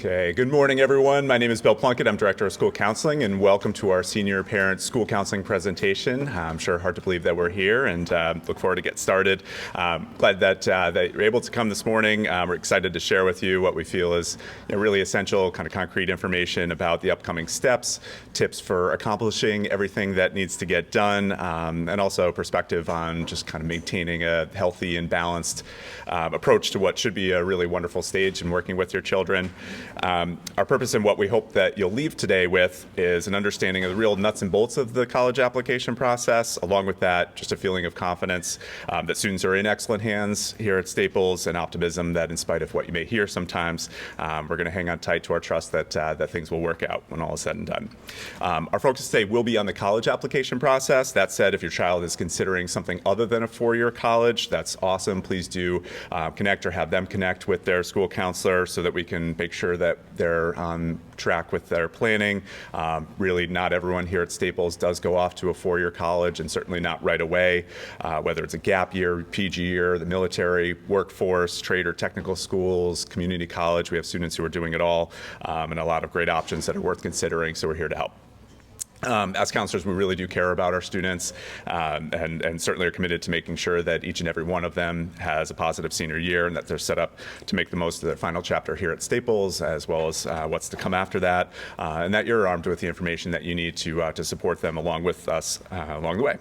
Okay, good morning, everyone. My name is Bill Plunkett. I'm Director of School Counseling, and welcome to our Senior Parent School Counseling presentation. I'm sure hard to believe that we're here, and look forward to get started. Glad that you're able to come this morning. We're excited to share with you what we feel is really essential, kind of concrete information about the upcoming steps, tips for accomplishing everything that needs to get done, and also perspective on just kind of maintaining a healthy and balanced approach to what should be a really wonderful stage in working with your children. Our purpose and what we hope that you'll leave today with is an understanding of the real nuts and bolts of the college application process. Along with that, just a feeling of confidence that students are in excellent hands here at Staples, and optimism that in spite of what you may hear sometimes, we're going to hang on tight to our trust that things will work out when all is said and done. Our focus today will be on the college application process. That said, if your child is considering something other than a four-year college, that's awesome. Please do connect or have them connect with their school counselor so that we can make sure that they're on track with their planning. Really, not everyone here at Staples does go off to a four-year college, and certainly not right away, whether it's a gap year, PG year, the military, workforce, trade or technical schools, community college. We have students who are doing it all, and a lot of great options that are worth considering, so we're here to help. As counselors, we really do care about our students and certainly are committed to making sure that each and every one of them has a positive senior year and that they're set up to make the most of their final chapter here at Staples, as well as what's to come after that, and that you're armed with the information that you need to support them along with us along the way.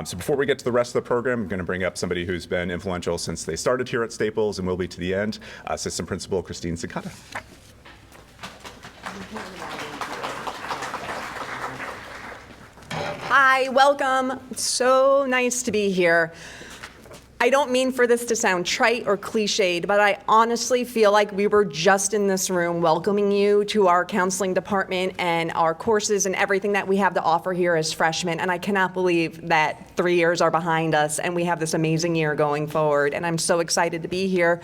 So before we get to the rest of the program, I'm going to bring up somebody who's been influential since they started here at Staples and will be to the end, Assistant Principal Christine Cincotta. Hi, welcome. So nice to be here. I don't mean for this to sound trite or cliched, but I honestly feel like we were just in this room welcoming you to our counseling department and our courses and everything that we have to offer here as freshmen. And I cannot believe that 3 years are behind us and we have this amazing year going forward. And I'm so excited to be here.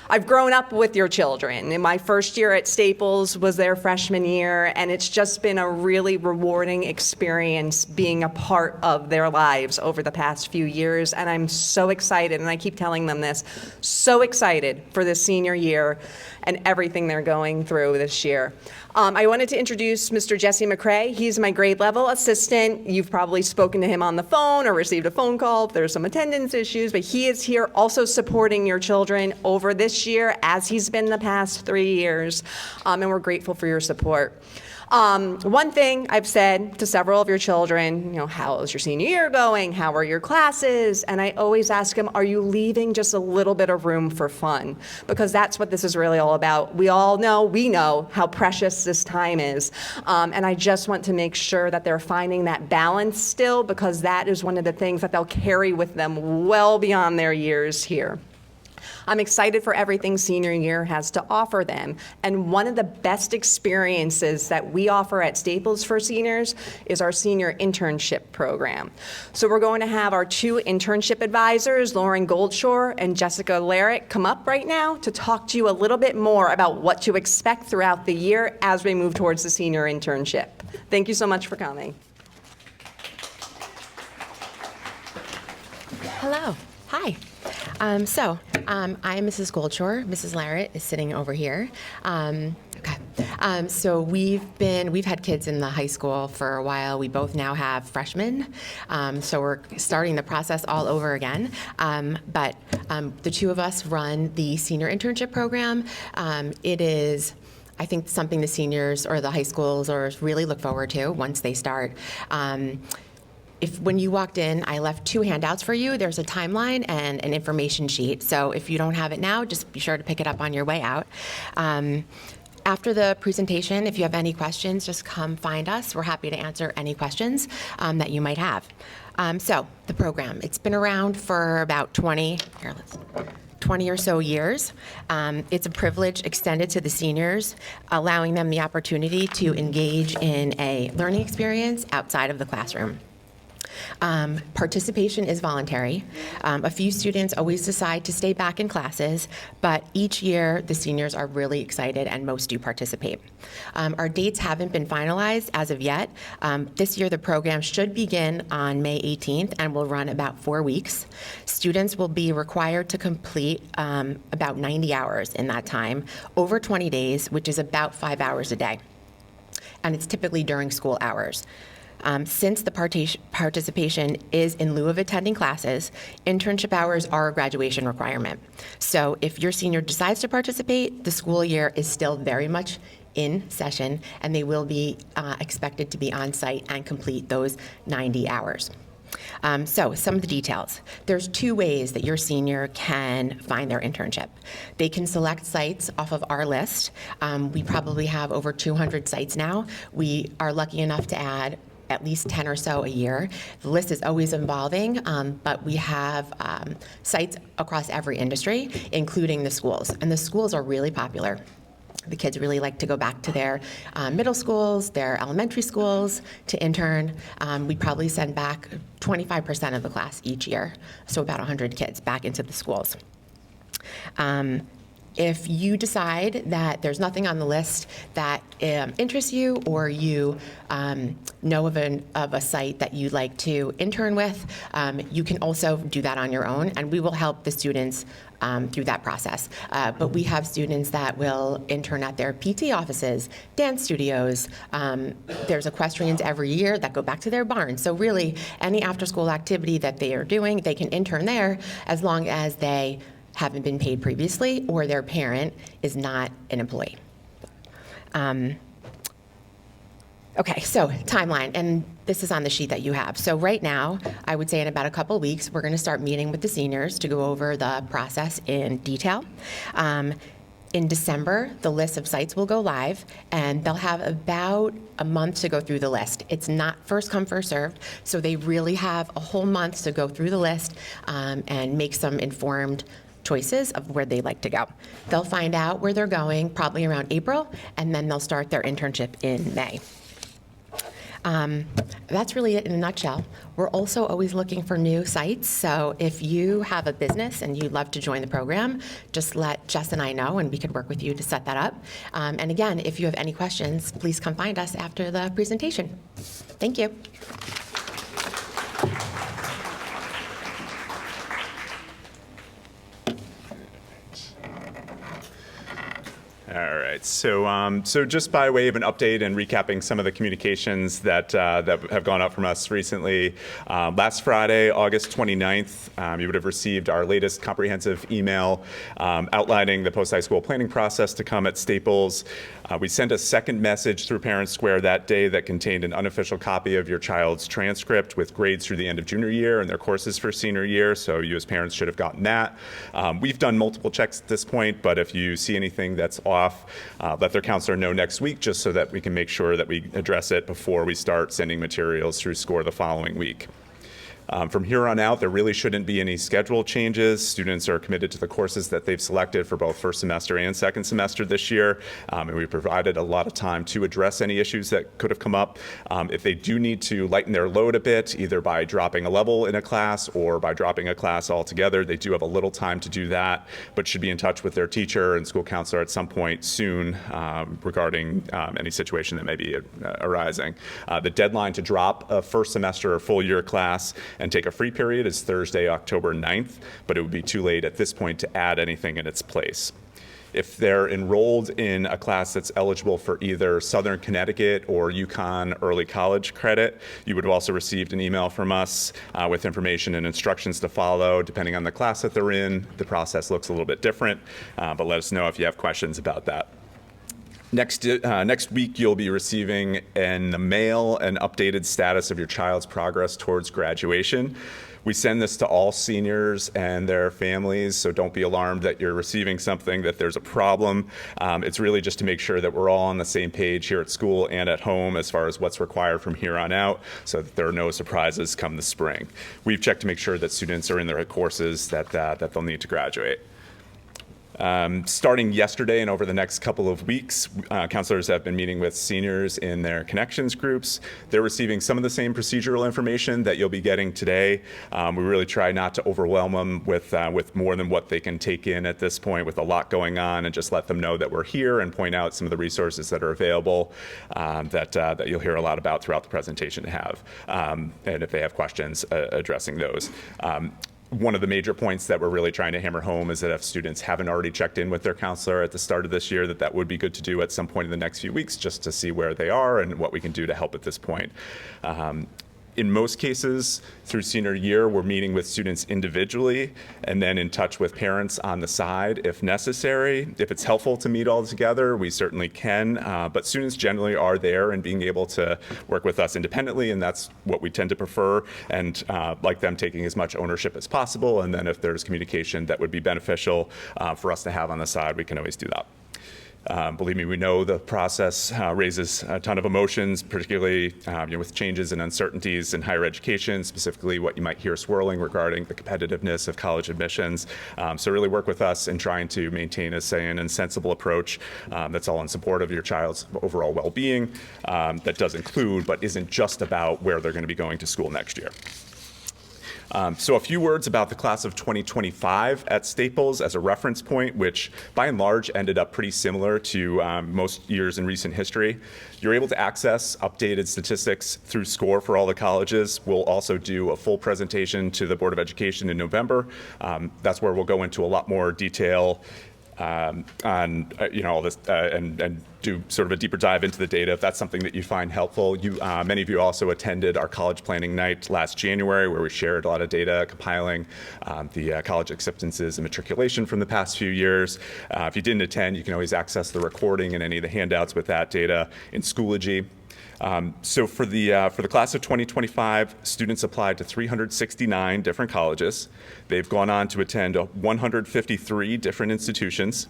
I've grown up with your children. In my first year at Staples was their freshman year, and it's just been a really rewarding experience being a part of their lives over the past few years, and I'm so excited, and I keep telling them this, so excited for this senior year and everything they're going through this year. I wanted to introduce Mr. Jesse McCrae. He's my grade level assistant. You've probably spoken to him on the phone or received a phone call if there's some attendance issues, but he is here also supporting your children over this year as he's been the past 3 years, and we're grateful for your support. One thing I've said to several of your children, how is your senior year going? How are your classes? And I always ask them, are you leaving just a little bit of room for fun? Because that's what this is really all about. We know how precious this time is. And I just want to make sure that they're finding that balance still, because that is one of the things that they'll carry with them well beyond their years here. I'm excited for everything senior year has to offer them. And one of the best experiences that we offer at Staples for seniors is our senior internship program. So we're going to have our 2 internship advisors, Lauren Goldshore and Jessica Larrick, come up right now to talk to you a little bit more about what to expect throughout the year as we move towards the senior internship. Thank you so much for coming. Hello. Hi. I'm Mrs. Goldshore. Mrs. Larritt is sitting over here. So we've had kids in the high school for a while. We both now have freshmen, so we're starting the process all over again. But the 2 of us run the senior internship program. It is, I think, something the seniors or the high schoolers really look forward to once they start. When you walked in, I left 2 handouts for you. There's a timeline and an information sheet. So if you don't have it now, just be sure to pick it up on your way out. After the presentation, if you have any questions, just come find us. We're happy to answer any questions that you might have. So the program, it's been around for about 20 or so years. It's a privilege extended to the seniors, allowing them the opportunity to engage in a learning experience outside of the classroom. Participation is voluntary. A few students always decide to stay back in classes, but each year the seniors are really excited and most do participate. Our dates haven't been finalized as of yet. This year the program should begin on May 18th and will run about 4 weeks. Students will be required to complete about 90 hours in that time, over 20 days, which is about 5 hours a day. And it's typically during school hours. Since the participation is in lieu of attending classes, internship hours are a graduation requirement. So if your senior decides to participate, the school year is still very much in session, and they will be expected to be on site and complete those 90 hours. So some of the details. There's 2 ways that your senior can find their internship. They can select sites off of our list. We probably have over 200 sites now. We are lucky enough to add at least 10 or so a year. The list is always evolving, but we have sites across every industry, including the schools. And the schools are really popular. The kids really like to go back to their middle schools, their elementary schools to intern. We probably send back 25% of the class each year, so about 100 kids back into the schools. If you decide that there's nothing on the list that interests you, or you know of a site that you'd like to intern with, you can also do that on your own, and we will help the students through that process. But we have students that will intern at their PT offices, dance studios. There's equestrians every year that go back to their barns. So really, any after-school activity that they are doing, they can intern there as long as they haven't been paid previously or their parent is not an employee. Okay, so timeline, and this is on the sheet that you have. So right now, I would say in about a couple weeks, we're gonna start meeting with the seniors to go over the process in detail. In December, the list of sites will go live, and they'll have about a month to go through the list. It's not first come, first served, so they really have a whole month to go through the list and make some informed choices of where they like to go. They'll find out where they're going probably around April, and then they'll start their internship in May. That's really it in a nutshell. We're also always looking for new sites, so if you have a business and you'd love to join the program, just let Jess and I know, and we could work with you to set that up. And again, if you have any questions, please come find us after the presentation. Thank you. All right, so just by way of an update and recapping some of the communications that have gone out from us recently, last Friday, August 29th, you would have received our latest comprehensive email outlining the post-high school planning process to come at Staples. We sent a second message through Parent Square that day that contained an unofficial copy of your child's transcript with grades through the end of junior year and their courses for senior year, so you as parents should have gotten that. We've done multiple checks at this point, but if you see anything that's off, let their counselor know next week, just so that we can make sure that we address it before we start sending materials through SCORE the following week. From here on out, there really shouldn't be any schedule changes. Students are committed to the courses that they've selected for both first semester and second semester this year, and we provided a lot of time to address any issues that could have come up. If they do need to lighten their load a bit, either by dropping a level in a class or by dropping a class altogether, they do have a little time to do that, but should be in touch with their teacher and school counselor at some point soon regarding any situation that may be arising. The deadline to drop a first semester or full year class and take a free period is Thursday, October 9th, but it would be too late at this point to add anything in its place. If they're enrolled in a class that's eligible for either Southern Connecticut or UConn early college credit, you would have also received an email from us with information and instructions to follow. Depending on the class that they're in, the process looks a little bit different, but let us know if you have questions about that. Next week, you'll be receiving in the mail an updated status of your child's progress towards graduation. We send this to all seniors and their families, so don't be alarmed that you're receiving something, that there's a problem. It's really just to make sure that we're all on the same page here at school and at home as far as what's required from here on out, so that there are no surprises come the spring. We've checked to make sure that students are in their courses that they'll need to graduate. Starting yesterday and over the next couple of weeks, counselors have been meeting with seniors in their connections groups. They're receiving some of the same procedural information that you'll be getting today. We really try not to overwhelm them with more than what they can take in at this point, with a lot going on, and just let them know that we're here and point out some of the resources that are available that you'll hear a lot about throughout the presentation to have. And if they have questions, addressing those. One of the major points that we're really trying to hammer home is that if students haven't already checked in with their counselor at the start of this year, that would be good to do at some point in the next few weeks, just to see where they are and what we can do to help at this point. In most cases, through senior year, we're meeting with students individually and then in touch with parents on the side if necessary. If it's helpful to meet all together, we certainly can, but students generally are there and being able to work with us independently, and that's what we tend to prefer, and like them taking as much ownership as possible, and then if there's communication that would be beneficial for us to have on the side, we can always do that. Believe me, we know the process raises a ton of emotions, particularly with changes and uncertainties in higher education, specifically what you might hear swirling regarding the competitiveness of college admissions. So really work with us in trying to maintain a sane and sensible approach that's all in support of your child's overall well-being, that does include, but isn't just about where they're going to be going to school next year. So a few words about the class of 2025 at Staples as a reference point, which by and large ended up pretty similar to most years in recent history. You're able to access updated statistics through SCORE for all the colleges. We'll also do a full presentation to the Board of Education in November. That's where we'll go into a lot more detail on all this and do sort of a deeper dive into the data if that's something that you find helpful. Many of you also attended our college planning night last January, where we shared a lot of data compiling the college acceptances and matriculation from the past few years. If you didn't attend, you can always access the recording and any of the handouts with that data in Schoology. So for the class of 2025, students applied to 369 different colleges. They've gone on to attend 153 different institutions.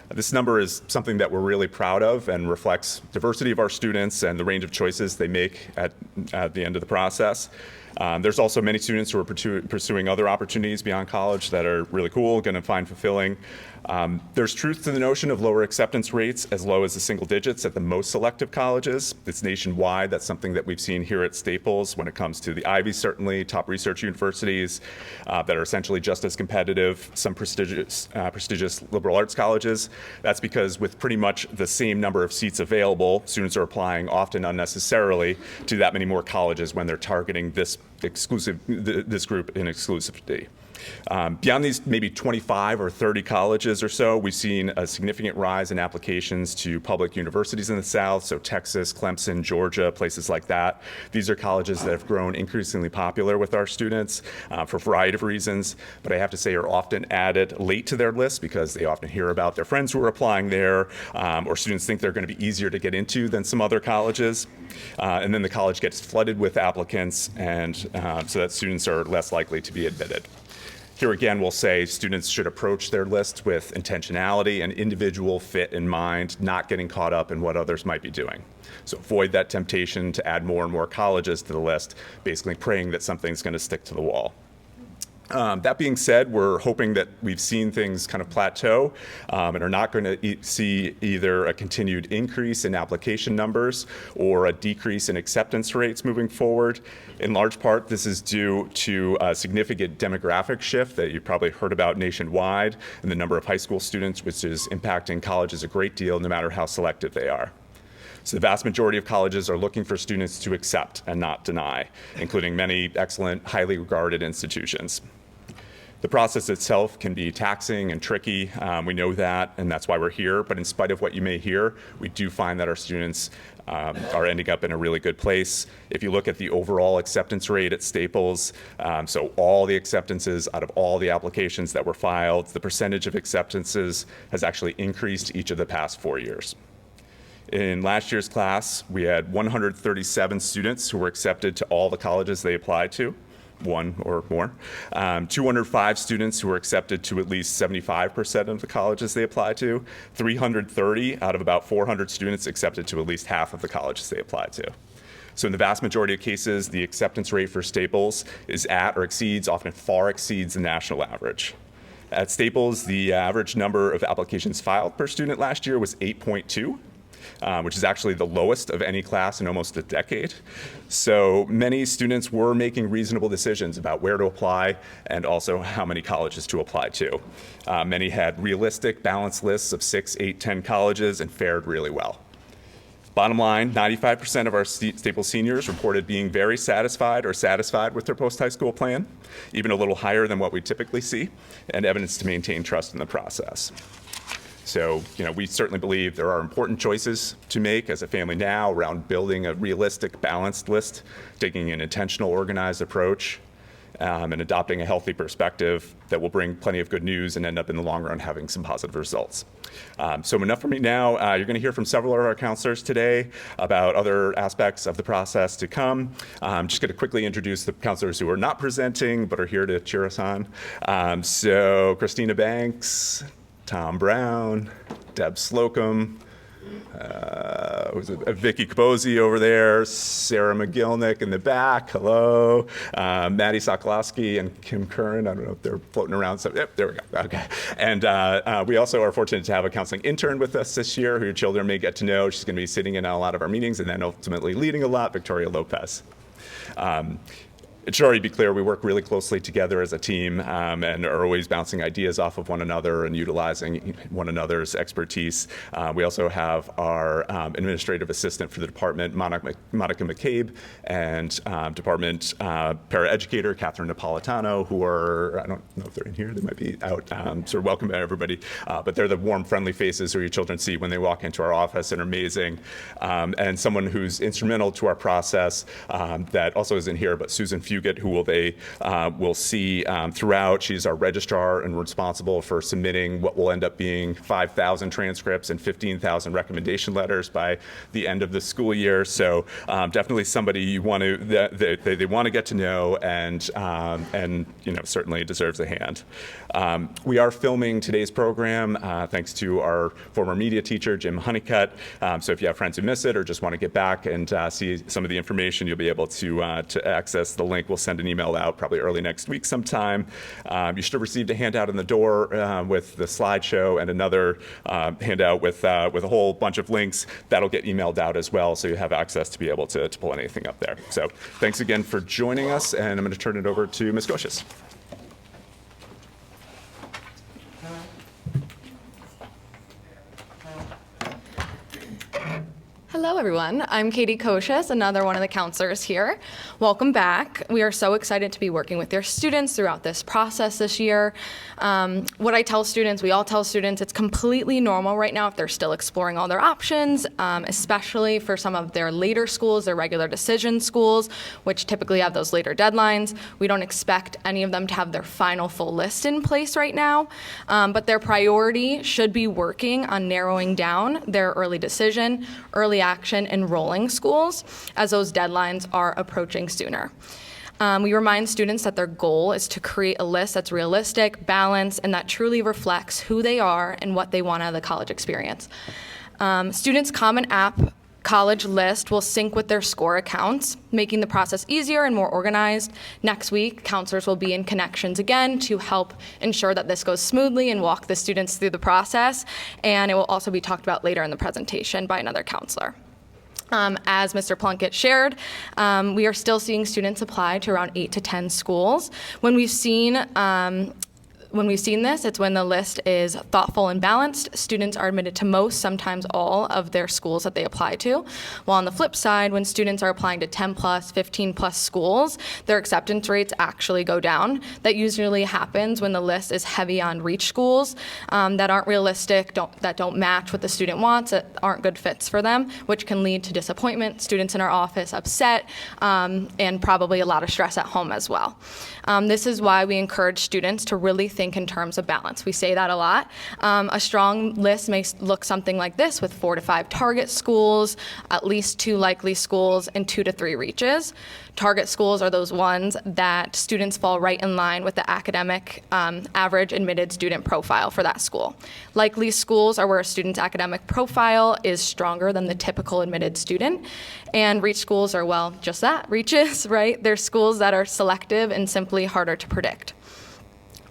This number is something that we're really proud of and reflects diversity of our students and the range of choices they make at the end of the process. There's also many students who are pursuing other opportunities beyond college that are really cool, going to find fulfilling. There's truth to the notion of lower acceptance rates as low as the single digits at the most selective colleges. It's nationwide. That's something that we've seen here at Staples when it comes to the Ivy, certainly, top research universities that are essentially just as competitive, some prestigious liberal arts colleges. That's because with pretty much the same number of seats available, students are applying often unnecessarily to that many more colleges when they're targeting this group in exclusivity. Beyond these maybe 25 or 30 colleges or so, we've seen a significant rise in applications to public universities in the South, so Texas, Clemson, Georgia, places like that. These are colleges that have grown increasingly popular with our students for a variety of reasons, but I have to say are often added late to their list because they often hear about their friends who are applying there, or students think they're going to be easier to get into than some other colleges. And then the college gets flooded with applicants, and so that students are less likely to be admitted. Here again, we'll say students should approach their list with intentionality and individual fit in mind, not getting caught up in what others might be doing. So avoid that temptation to add more and more colleges to the list, basically praying that something's going to stick to the wall. That being said, we're hoping that we've seen things kind of plateau and are not going to see either a continued increase in application numbers or a decrease in acceptance rates moving forward. In large part, this is due to a significant demographic shift that you've probably heard about nationwide in the number of high school students, which is impacting colleges a great deal no matter how selective they are. So the vast majority of colleges are looking for students to accept and not deny, including many excellent, highly regarded institutions. The process itself can be taxing and tricky. We know that, and that's why we're here. But in spite of what you may hear, we do find that our students are ending up in a really good place. If you look at the overall acceptance rate at Staples, so all the acceptances out of all the applications that were filed, the percentage of acceptances has actually increased each of the past 4 years. In last year's class, we had 137 students who were accepted to all the colleges they applied to. One or more. 205 students who were accepted to at least 75% of the colleges they applied to. 330 out of about 400 students accepted to at least half of the colleges they applied to. So in the vast majority of cases, the acceptance rate for Staples is at or exceeds, often far exceeds the national average. At Staples, the average number of applications filed per student last year was 8.2. Which is actually the lowest of any class in almost a decade. So many students were making reasonable decisions about where to apply and also how many colleges to apply to. Many had realistic, balanced lists of 6, 8, 10 colleges and fared really well. Bottom line, 95% of our Staples seniors reported being very satisfied or satisfied with their post-high school plan, even a little higher than what we typically see, and evidence to maintain trust in the process. So, we certainly believe there are important choices to make as a family now around building a realistic, balanced list, taking an intentional, organized approach, and adopting a healthy perspective that will bring plenty of good news and end up in the long run having some positive results. So enough for me now. You're going to hear from several of our counselors today about other aspects of the process to come. I'm just going to quickly introduce the counselors who are not presenting but are here to cheer us on. So Christina Banks, Tom Brown, Deb Slocum, Vicky Kaposi over there, Sarah McGilnick in the back, hello, Maddie Sokolowski and Kim Curran, I don't know if they're floating around, so yep, there we go, okay. And we also are fortunate to have a counseling intern with us this year who your children may get to know. She's going to be sitting in on a lot of our meetings and then ultimately leading a lot, Victoria Lopez. It should already be clear we work really closely together as a team and are always bouncing ideas off of one another and utilizing one another's expertise. We also have our administrative assistant for the department, Monica McCabe, and department paraeducator, Catherine Napolitano, who are, I don't know if they're in here, they might be out, so welcome to everybody. But they're the warm, friendly faces who your children see when they walk into our office and are amazing. And someone who's instrumental to our process that also isn't here, but Susan Fugit, who will see throughout. She's our registrar and responsible for submitting what will end up being 5,000 transcripts and 15,000 recommendation letters by the end of the school year. So definitely somebody you want to they want to get to know and certainly deserves a hand. We are filming today's program thanks to our former media teacher Jim Honeycutt. So if you have friends who miss it or just want to get back and see some of the information, you'll be able to access the link. We'll send an email out probably early next week sometime. You should have received a handout in the door with the slideshow and another handout with a whole bunch of links. That'll get emailed out as well, so you have access to be able to pull anything up there. So thanks again for joining us, and I'm going to turn it over to Ms. Koshes. Hello, everyone. I'm Katie Koshes, another one of the counselors here. Welcome back. We are so excited to be working with your students throughout this process this year. What I tell students, we all tell students, it's completely normal right now if they're still exploring all their options, especially for some of their later schools, their regular decision schools, which typically have those later deadlines. We don't expect any of them to have their final full list in place right now, but their priority should be working on narrowing down their early decision, early action enrolling schools as those deadlines are approaching sooner. We remind students that their goal is to create a list that's realistic, balanced, and that truly reflects who they are and what they want out of the college experience. Students' Common App college list will sync with their SCORE accounts, making the process easier and more organized. Next week, counselors will be in connections again to help ensure that this goes smoothly and walk the students through the process, and it will also be talked about later in the presentation by another counselor. As Mr. Plunkett shared, we are still seeing students apply to around 8 to 10 schools. When we've seen this, it's when the list is thoughtful and balanced. Students are admitted to most, sometimes all, of their schools that they apply to. While on the flip side, when students are applying to 10 plus, 15 plus schools, their acceptance rates actually go down. That usually happens when the list is heavy on reach schools that aren't realistic, that don't match what the student wants, that aren't good fits for them, which can lead to disappointment, students in our office upset, and probably a lot of stress at home as well. This is why we encourage students to really think in terms of balance. We say that a lot. A strong list may look something like this, with 4 to 5 target schools, at least 2 likely schools, and 2 to 3 reaches. Target schools are those ones that students fall right in line with the academic average admitted student profile for that school. Likely schools are where a student's academic profile is stronger than the typical admitted student. And reach schools are, well, just that, reaches, right? They're schools that are selective and simply harder to predict.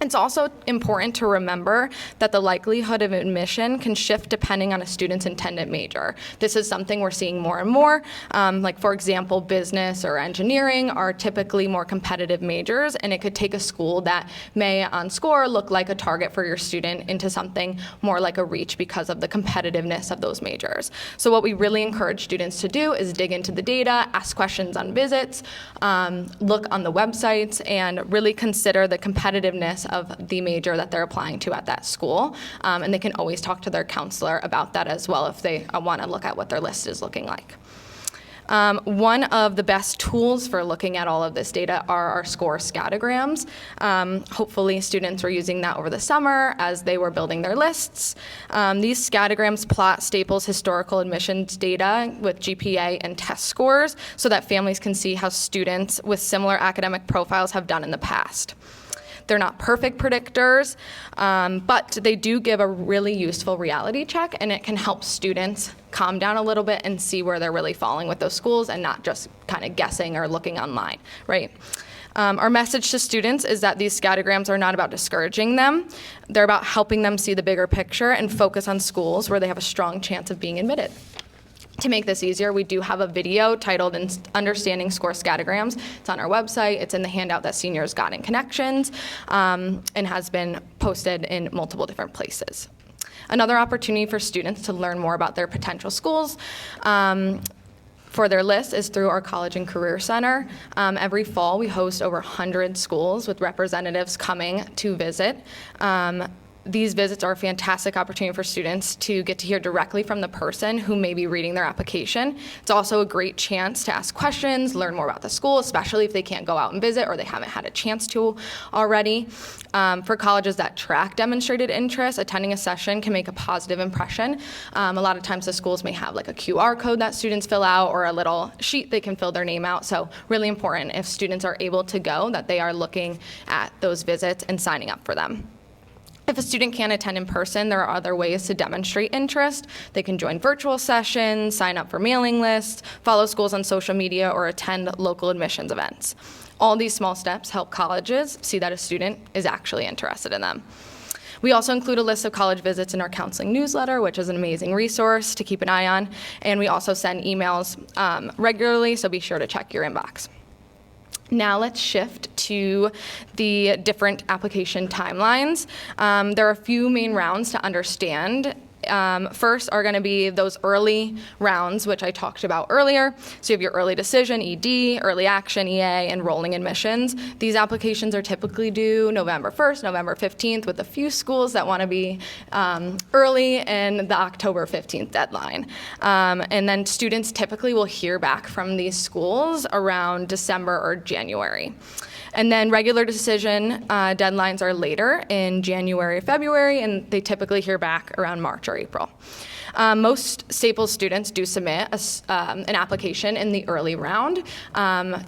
It's also important to remember that the likelihood of admission can shift depending on a student's intended major. This is something we're seeing more and more. Like, for example, business or engineering are typically more competitive majors, and it could take a school that may, on score, look like a target for your student into something more like a reach because of the competitiveness of those majors. So what we really encourage students to do is dig into the data, ask questions on visits, look on the websites, and really consider the competitiveness of the major that they're applying to at that school. And they can always talk to their counselor about that as well if they want to look at what their list is looking like. One of the best tools for looking at all of this data are our score scatograms. Hopefully students were using that over the summer as they were building their lists. These scatograms plot Staples historical admissions data with GPA and test scores so that families can see how students with similar academic profiles have done in the past. They're not perfect predictors, but they do give a really useful reality check, and it can help students calm down a little bit and see where they're really falling with those schools and not just kind of guessing or looking online, right? Our message to students is that these scatograms are not about discouraging them. They're about helping them see the bigger picture and focus on schools where they have a strong chance of being admitted. To make this easier, we do have a video titled Understanding Score Scatograms. It's on our website. It's in the handout that seniors got in Connections, and has been posted in multiple different places. Another opportunity for students to learn more about their potential schools for their list is through our College and Career Center. Every fall, we host over 100 schools with representatives coming to visit. These visits are a fantastic opportunity for students to get to hear directly from the person who may be reading their application. It's also a great chance to ask questions, learn more about the school, especially if they can't go out and visit or they haven't had a chance to already. For colleges that track demonstrated interest, attending a session can make a positive impression. A lot of times the schools may have like a QR code that students fill out or a little sheet they can fill their name out. So really important if students are able to go that they are looking at those visits and signing up for them. If a student can't attend in person, there are other ways to demonstrate interest. They can join virtual sessions, sign up for mailing lists, follow schools on social media, or attend local admissions events. All these small steps help colleges see that a student is actually interested in them. We also include a list of college visits in our counseling newsletter, which is an amazing resource to keep an eye on. And we also send emails regularly, so be sure to check your inbox. Now let's shift to the different application timelines. There are a few main rounds to understand. First are going to be those early rounds, which I talked about earlier. So you have your early decision, ED, early action, EA, and rolling admissions. These applications are typically due November 1st, November 15th, with a few schools that want to be early in the October 15th deadline. And then students typically will hear back from these schools around December or January. And then regular decision deadlines are later in January, February, and they typically hear back around March or April. Most Staples students do submit an application in the early round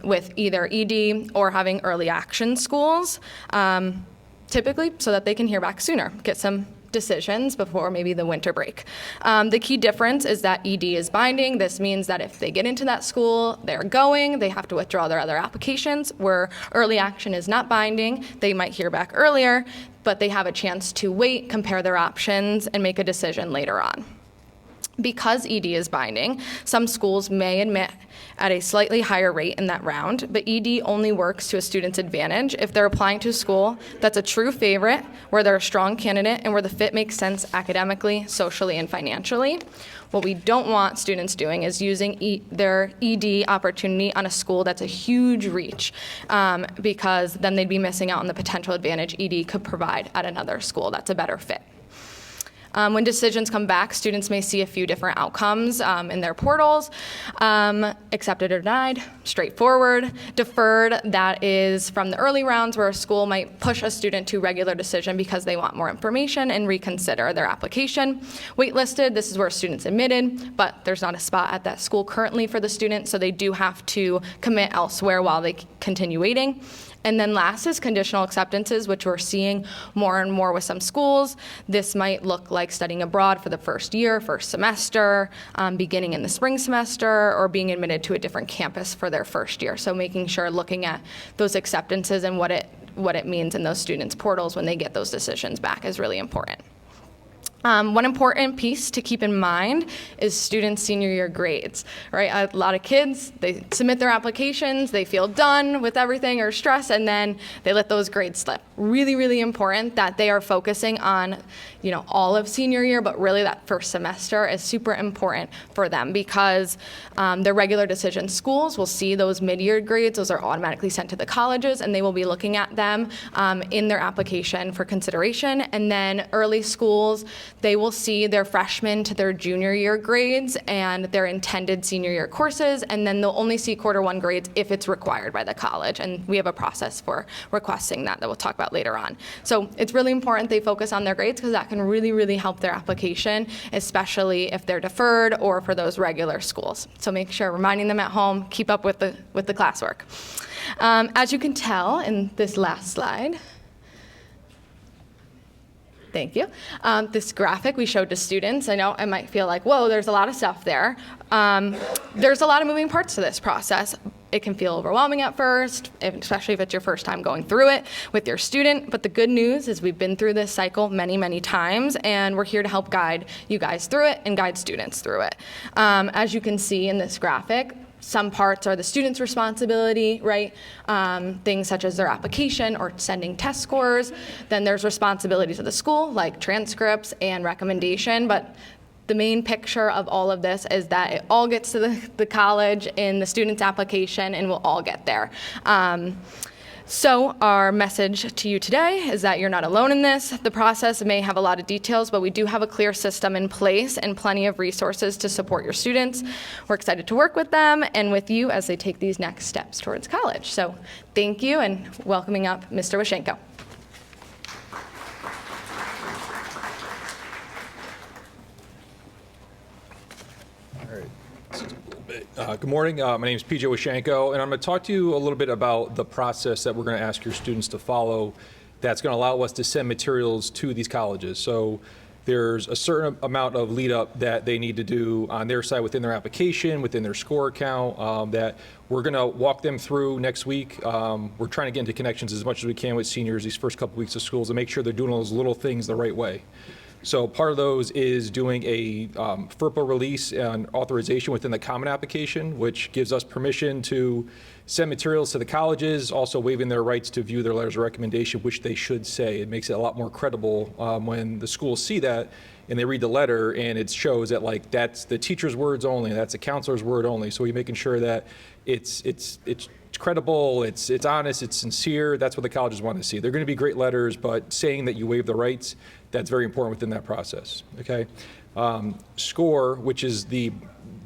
with either ED or having early action schools, typically so that they can hear back sooner, get some decisions before maybe the winter break. The key difference is that ED is binding. This means that if they get into that school, they're going, they have to withdraw their other applications, where early action is not binding. They might hear back earlier, but they have a chance to wait, compare their options, and make a decision later on. Because ED is binding, some schools may admit at a slightly higher rate in that round, but ED only works to a student's advantage if they're applying to a school that's a true favorite, where they're a strong candidate, and where the fit makes sense academically, socially, and financially. What we don't want students doing is using their ED opportunity on a school that's a huge reach, because then they'd be missing out on the potential advantage ED could provide at another school that's a better fit. When decisions come back, students may see a few different outcomes in their portals. Accepted or denied, straightforward. Deferred, that is from the early rounds where a school might push a student to regular decision because they want more information and reconsider their application. Waitlisted, this is where a student's admitted, but there's not a spot at that school currently for the student, so they do have to commit elsewhere while they continue waiting. And then last is conditional acceptances, which we're seeing more and more with some schools. This might look like studying abroad for the first year, first semester, beginning in the spring semester, or being admitted to a different campus for their first year. So making sure looking at those acceptances and what it what it means in those students' portals when they get those decisions back is really important. One important piece to keep in mind is students' senior year grades, right? A lot of kids, they submit their applications, they feel done with everything or stressed, and then they let those grades slip. Really, really important that they are focusing on, all of senior year, but really that first semester is super important for them because their regular decision schools will see those mid-year grades. Those are automatically sent to the colleges, and they will be looking at them in their application for consideration. And then early schools, they will see their freshman to their junior year grades and their intended senior year courses, and then they'll only see quarter one grades if it's required by the college. And we have a process for requesting that we'll talk about later on. So it's really important they focus on their grades because that can really, really help their application, especially if they're deferred or for those regular schools. So make sure reminding them at home, keep up with the classwork. As you can tell in this last slide, thank you. This graphic we showed to students, I know it might feel like, whoa, there's a lot of stuff there. There's a lot of moving parts to this process. It can feel overwhelming at first, especially if it's your first time going through it with your student. But the good news is we've been through this cycle many, many times, and we're here to help guide you guys through it and guide students through it. As you can see in this graphic, some parts are the student's responsibility, right? Things such as their application or sending test scores. Then there's responsibilities of the school, like transcripts and recommendation. But the main picture of all of this is that it all gets to the college in the student's application, and we'll all get there. So our message to you today is that you're not alone in this. The process may have a lot of details, but we do have a clear system in place and plenty of resources to support your students. We're excited to work with them and with you as they take these next steps towards college. So thank you, and welcoming up Mr. Washenko. Good morning. My name is PJ Washenko, and I'm going to talk to you a little bit about the process that we're going to ask your students to follow that's going to allow us to send materials to these colleges. So there's a certain amount of lead up that they need to do on their side within their application, within their score account, that we're going to walk them through next week. We're trying to get into connections as much as we can with seniors these first couple weeks of schools to make sure they're doing those little things the right way. So part of those is doing a FERPA release and authorization within the Common Application, which gives us permission to send materials to the colleges, also waiving their rights to view their letters of recommendation, which they should say. It makes it a lot more credible when the schools see that and they read the letter and it shows that like that's the teacher's words only, that's the counselor's word only. So we're making sure that it's credible, it's honest, it's sincere. That's what the colleges want to see. They're going to be great letters, but saying that you waive the rights, that's very important within that process. Okay, SCORE, which is the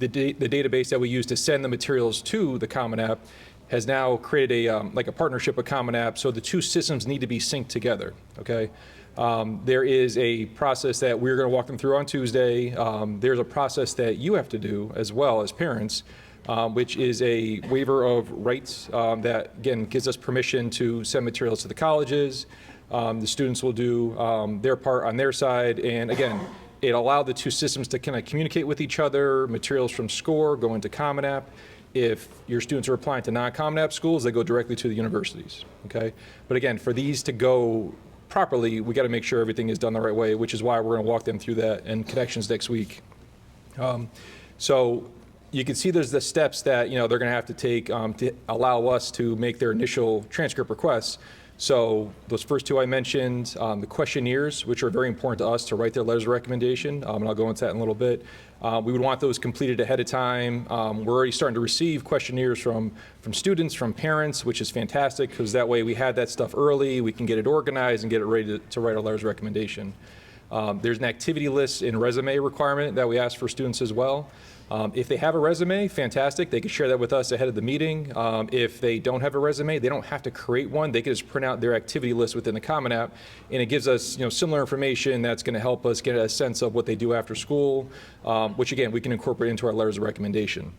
database that we use to send the materials to the Common App, has now created a like a partnership with Common App. So the two systems need to be synced together. Okay, there is a process that we're going to walk them through on Tuesday. There's a process that you have to do as well as parents. Which is a waiver of rights that, again, gives us permission to send materials to the colleges. The students will do their part on their side. And again, it allowed the two systems to kind of communicate with each other. Materials from SCORE go into Common App. If your students are applying to non-Common App schools, they go directly to the universities. Okay? But again, for these to go properly, we got to make sure everything is done the right way, which is why we're going to walk them through that and connections next week. So you can see there's the steps that they're going to have to take to allow us to make their initial transcript requests. So those first two I mentioned, the questionnaires, which are very important to us to write their letters of recommendation, and I'll go into that in a little bit. We would want those completed ahead of time. We're already starting to receive questionnaires from students, from parents, which is fantastic because that way we have that stuff early, we can get it organized and get it ready to write our letters of recommendation. There's an activity list and resume requirement that we ask for students as well. If they have a resume, fantastic. They can share that with us ahead of the meeting. If they don't have a resume, they don't have to create one. They can just print out their activity list within the Common App, and it gives us similar information that's going to help us get a sense of what they do after school, which again, we can incorporate into our letters of recommendation.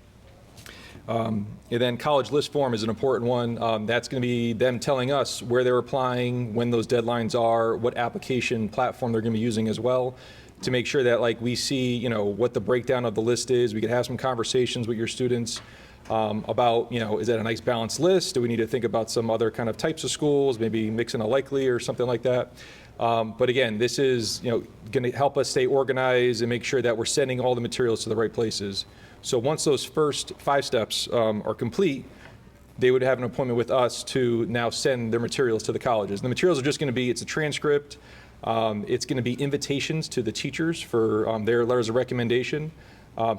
And then college list form is an important one. That's going to be them telling us where they're applying, when those deadlines are, what application platform they're going to be using as well, to make sure that like we see what the breakdown of the list is. We could have some conversations with your students. about, is that a nice balanced list? Do we need to think about some other kind of types of schools, maybe mix in a likely or something like that? But again, this is going to help us stay organized and make sure that we're sending all the materials to the right places. So once those first 5 steps are complete, they would have an appointment with us to now send their materials to the colleges. The materials are just going to be, it's a transcript, it's going to be invitations to the teachers for their letters of recommendation,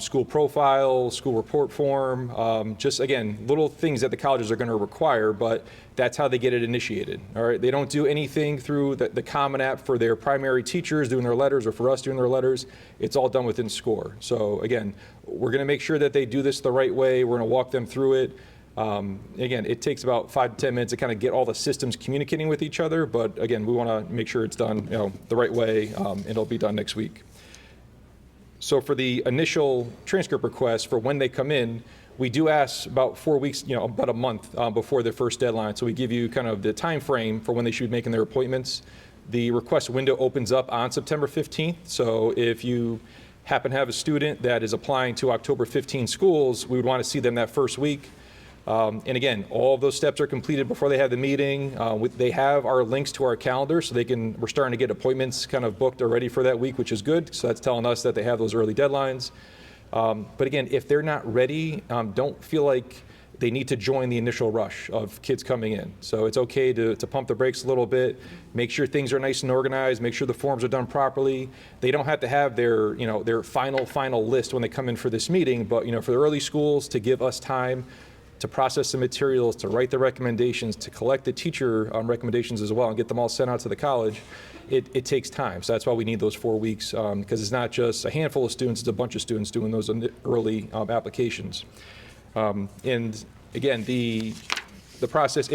school profile, school report form, just again, little things that the colleges are going to require, but that's how they get it initiated. All right, they don't do anything through the Common App for their primary teachers doing their letters or for us doing their letters. It's all done within SCORE. So again, we're going to make sure that they do this the right way. We're going to walk them through it. Again, it takes about 5 to 10 minutes to kind of get all the systems communicating with each other, but again, we want to make sure it's done the right way, and it'll be done next week. So for the initial transcript request for when they come in, we do ask about 4 weeks, about a month before their first deadline. So we give you kind of the time frame for when they should be making their appointments. The request window opens up on September 15th. So if you happen to have a student that is applying to October 15 schools, we would want to see them that first week. And again, all of those steps are completed before they have the meeting. They have our links to our calendar, so we're starting to get appointments kind of booked already for that week, which is good. So that's telling us that they have those early deadlines. But again, if they're not ready, don't feel like they need to join the initial rush of kids coming in. So it's okay to pump the brakes a little bit, make sure things are nice and organized, make sure the forms are done properly. They don't have to have their final list when they come in for this meeting, but for the early schools, to give us time to process the materials, to write the recommendations, to collect the teacher recommendations as well and get them all sent out to the college, it takes time. So that's why we need those 4 weeks, because it's not just a handful of students, it's a bunch of students doing those early applications. And again, the process,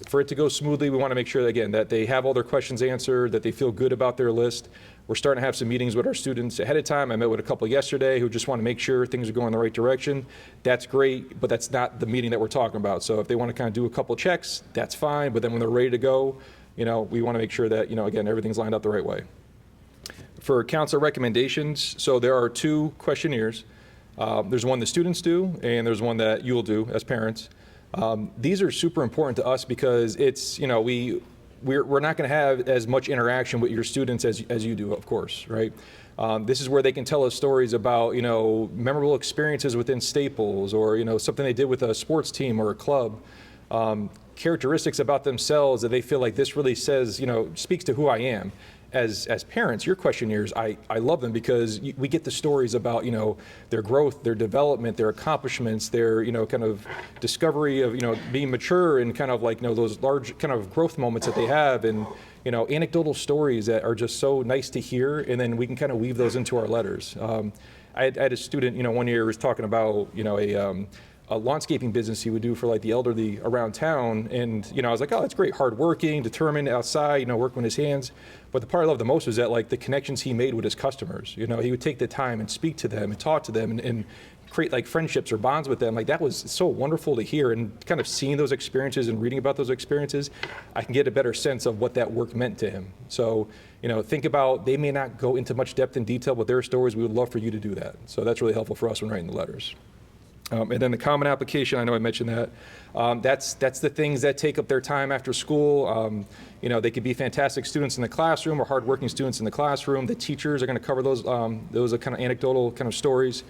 for it to go smoothly, we want to make sure, again, that they have all their questions answered, that they feel good about their list. We're starting to have some meetings with our students ahead of time. I met with a couple yesterday who just want to make sure things are going in the right direction. That's great, but that's not the meeting that we're talking about. So if they want to kind of do a couple checks, that's fine. But then when they're ready to go, we want to make sure that, again, everything's lined up the right way. For counselor recommendations, so there are 2 questionnaires. There's one the students do, and there's one that you'll do as parents. These are super important to us because it's, we're not going to have as much interaction with your students as you do, of course, right? This is where they can tell us stories about, memorable experiences within Staples or, something they did with a sports team or a club. Characteristics about themselves that they feel like this really says, speaks to who I am. As parents, your questionnaires, I love them because we get the stories about, their growth, their development, their accomplishments, their, kind of discovery of, being mature and kind of like, those large kind of growth moments that they have and, anecdotal stories that are just so nice to hear. And then we can kind of weave those into our letters. I had a student, one year was talking about, a landscaping business he would do for like the elderly around town. And, I was like, oh, that's great. Hardworking, determined, outside, working with his hands. But the part I loved the most was that like the connections he made with his customers. He would take the time and speak to them and talk to them and create like friendships or bonds with them. Like that was so wonderful to hear, and kind of seeing those experiences and reading about those experiences, I can get a better sense of what that work meant to him. So, think about, they may not go into much depth and detail with their stories. We would love for you to do that. So that's really helpful for us when writing the letters. And then the common application, I know I mentioned that. That's the things that take up their time after school. They could be fantastic students in the classroom or hardworking students in the classroom. The teachers are going to cover those are kind of anecdotal kind of stories.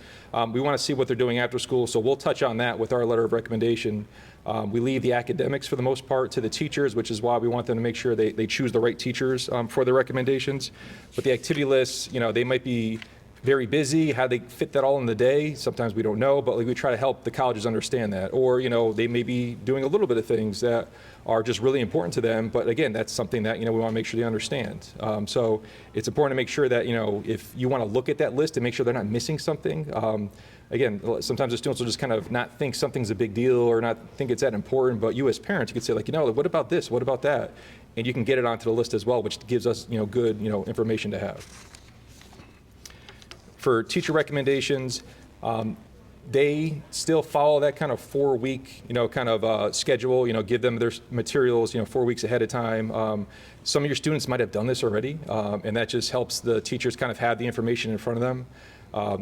We want to see what they're doing after school, so we'll touch on that with our letter of recommendation. We leave the academics for the most part to the teachers, which is why we want them to make sure they choose the right teachers for their recommendations. But the activity lists, they might be very busy. How they fit that all in the day, sometimes we don't know, but we try to help the colleges understand that. Or, they may be doing a little bit of things that are just really important to them, but again, that's something that, we want to make sure they understand. So it's important to make sure that, if you want to look at that list and make sure they're not missing something. Again, sometimes the students will just kind of not think something's a big deal or not think it's that important, but you as parents, you could say like, what about this? What about that? And you can get it onto the list as well, which gives us, good, information to have. For teacher recommendations, they still follow that kind of 4-week, schedule. Give them their materials, 4 weeks ahead of time. Some of your students might have done this already, and that just helps the teachers kind of have the information in front of them.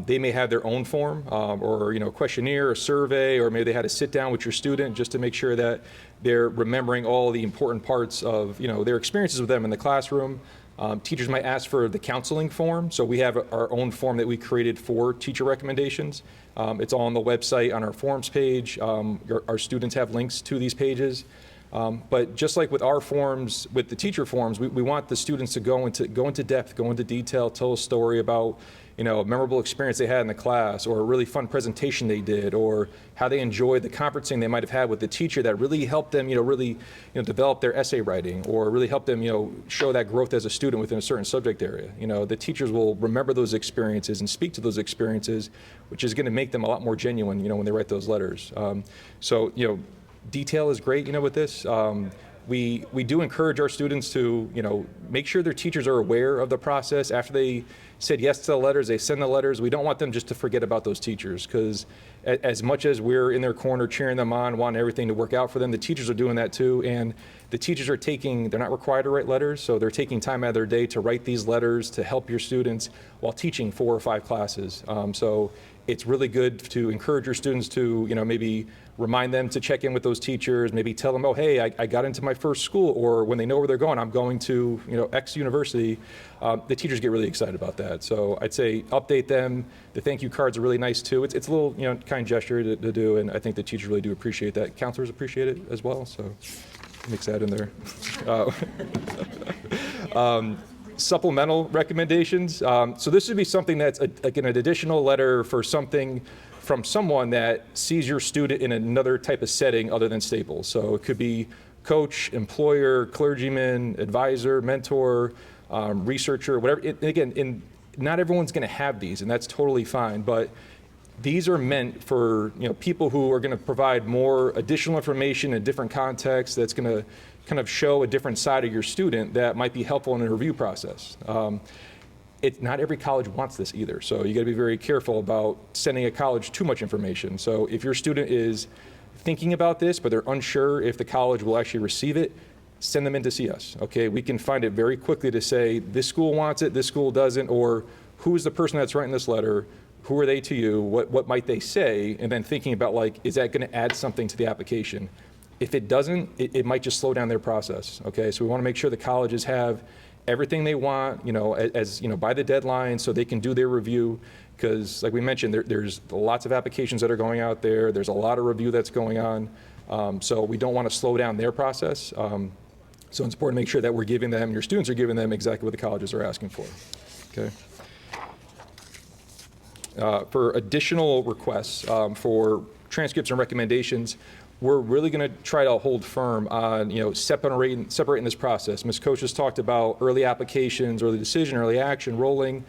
They may have their own form or questionnaire or survey, or maybe they had to sit down with your student just to make sure that they're remembering all the important parts of their experiences with them in the classroom. Teachers might ask for the counseling form, so we have our own form that we created for teacher recommendations. It's all on the website on our forms page. Our students have links to these pages. But just like with our forms, with the teacher forms, we want the students to go into depth, go into detail, tell a story about a memorable experience they had in the class, or a really fun presentation they did, or how they enjoyed the conferencing they might have had with the teacher that really helped them, develop their essay writing, or really helped them, show that growth as a student within a certain subject area. The teachers will remember those experiences and speak to those experiences, which is going to make them a lot more genuine, when they write those letters. Detail is great, with this. We do encourage our students to, make sure their teachers are aware of the process. After they said yes to the letters, they send the letters. We don't want them just to forget about those teachers, because as much as we're in their corner cheering them on, wanting everything to work out for them, the teachers are doing that too. And the teachers they're not required to write letters, so they're taking time out of their day to write these letters to help your students while teaching 4 or 5 classes. So it's really good to encourage your students to, maybe remind them to check in with those teachers, maybe tell them, oh, hey, I got into my first school, or when they know where they're going, I'm going to, X university. The teachers get really excited about that. So I'd say update them. The thank you cards are really nice too. It's a little, kind gesture to do, and I think the teachers really do appreciate that. Counselors appreciate it as well, so mix that in there. Supplemental recommendations. So this would be something that's like an additional letter for something from someone that sees your student in another type of setting other than Staples. So it could be coach, employer, clergyman, advisor, mentor, researcher, whatever. Not everyone's going to have these, and that's totally fine. But these are meant for people who are going to provide more additional information in different contexts. That's going to kind of show a different side of your student that might be helpful in the review process. Not every college wants this either, so you got to be very careful about sending a college too much information. So if your student is thinking about this, but they're unsure if the college will actually receive it, send them in to see us. Okay, we can find it very quickly to say this school wants it, this school doesn't, or who's the person that's writing this letter? Who are they to you? What might they say? And then thinking about is that going to add something to the application? If it doesn't, it might just slow down their process. Okay, so we want to make sure the colleges have everything they want, by the deadline, so they can do their review. Because, like we mentioned, there's lots of applications that are going out there. There's a lot of review that's going on. So we don't want to slow down their process. So it's important to make sure that we're giving them, your students are giving them exactly what the colleges are asking for. Okay. For additional requests for transcripts and recommendations, we're really going to try to hold firm on separating this process. Ms. Koshes talked about early applications, early decision, early action, rolling.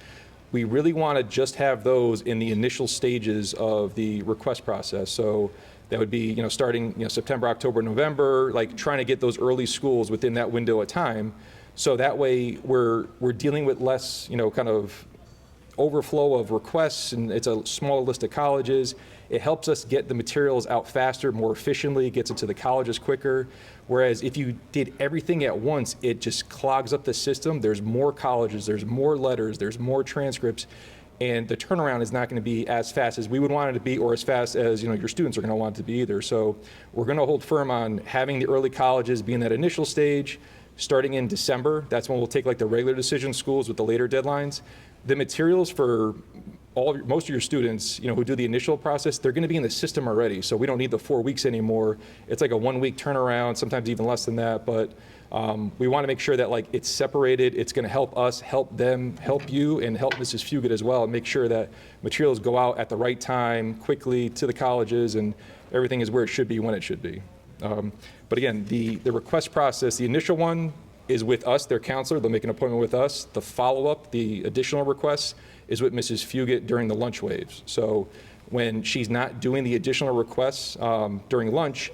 We really want to just have those in the initial stages of the request process. So that would be starting September, October, November, trying to get those early schools within that window of time. So that way we're dealing with less kind of overflow of requests, and it's a smaller list of colleges. It helps us get the materials out faster, more efficiently, gets it to the colleges quicker. Whereas if you did everything at once, it just clogs up the system. There's more colleges, there's more letters, there's more transcripts, and the turnaround is not going to be as fast as we would want it to be, or as fast as your students are going to want it to be either. So we're going to hold firm on having the early colleges be in that initial stage, starting in December. That's when we'll take the regular decision schools with the later deadlines. The materials for most of your students, who do the initial process, they're going to be in the system already. So we don't need the 4 weeks anymore. It's like a 1 week turnaround, sometimes even less than that. But we want to make sure that it's separated. It's going to help us, help them, help you, and help Mrs. Fugit as well, and make sure that materials go out at the right time, quickly to the colleges, and everything is where it should be when it should be. But again, the request process, the initial one is with us, their counselor. They'll make an appointment with us. The follow-up, the additional requests, is with Mrs. Fugit during the lunch waves. So when she's not doing the additional requests during lunch,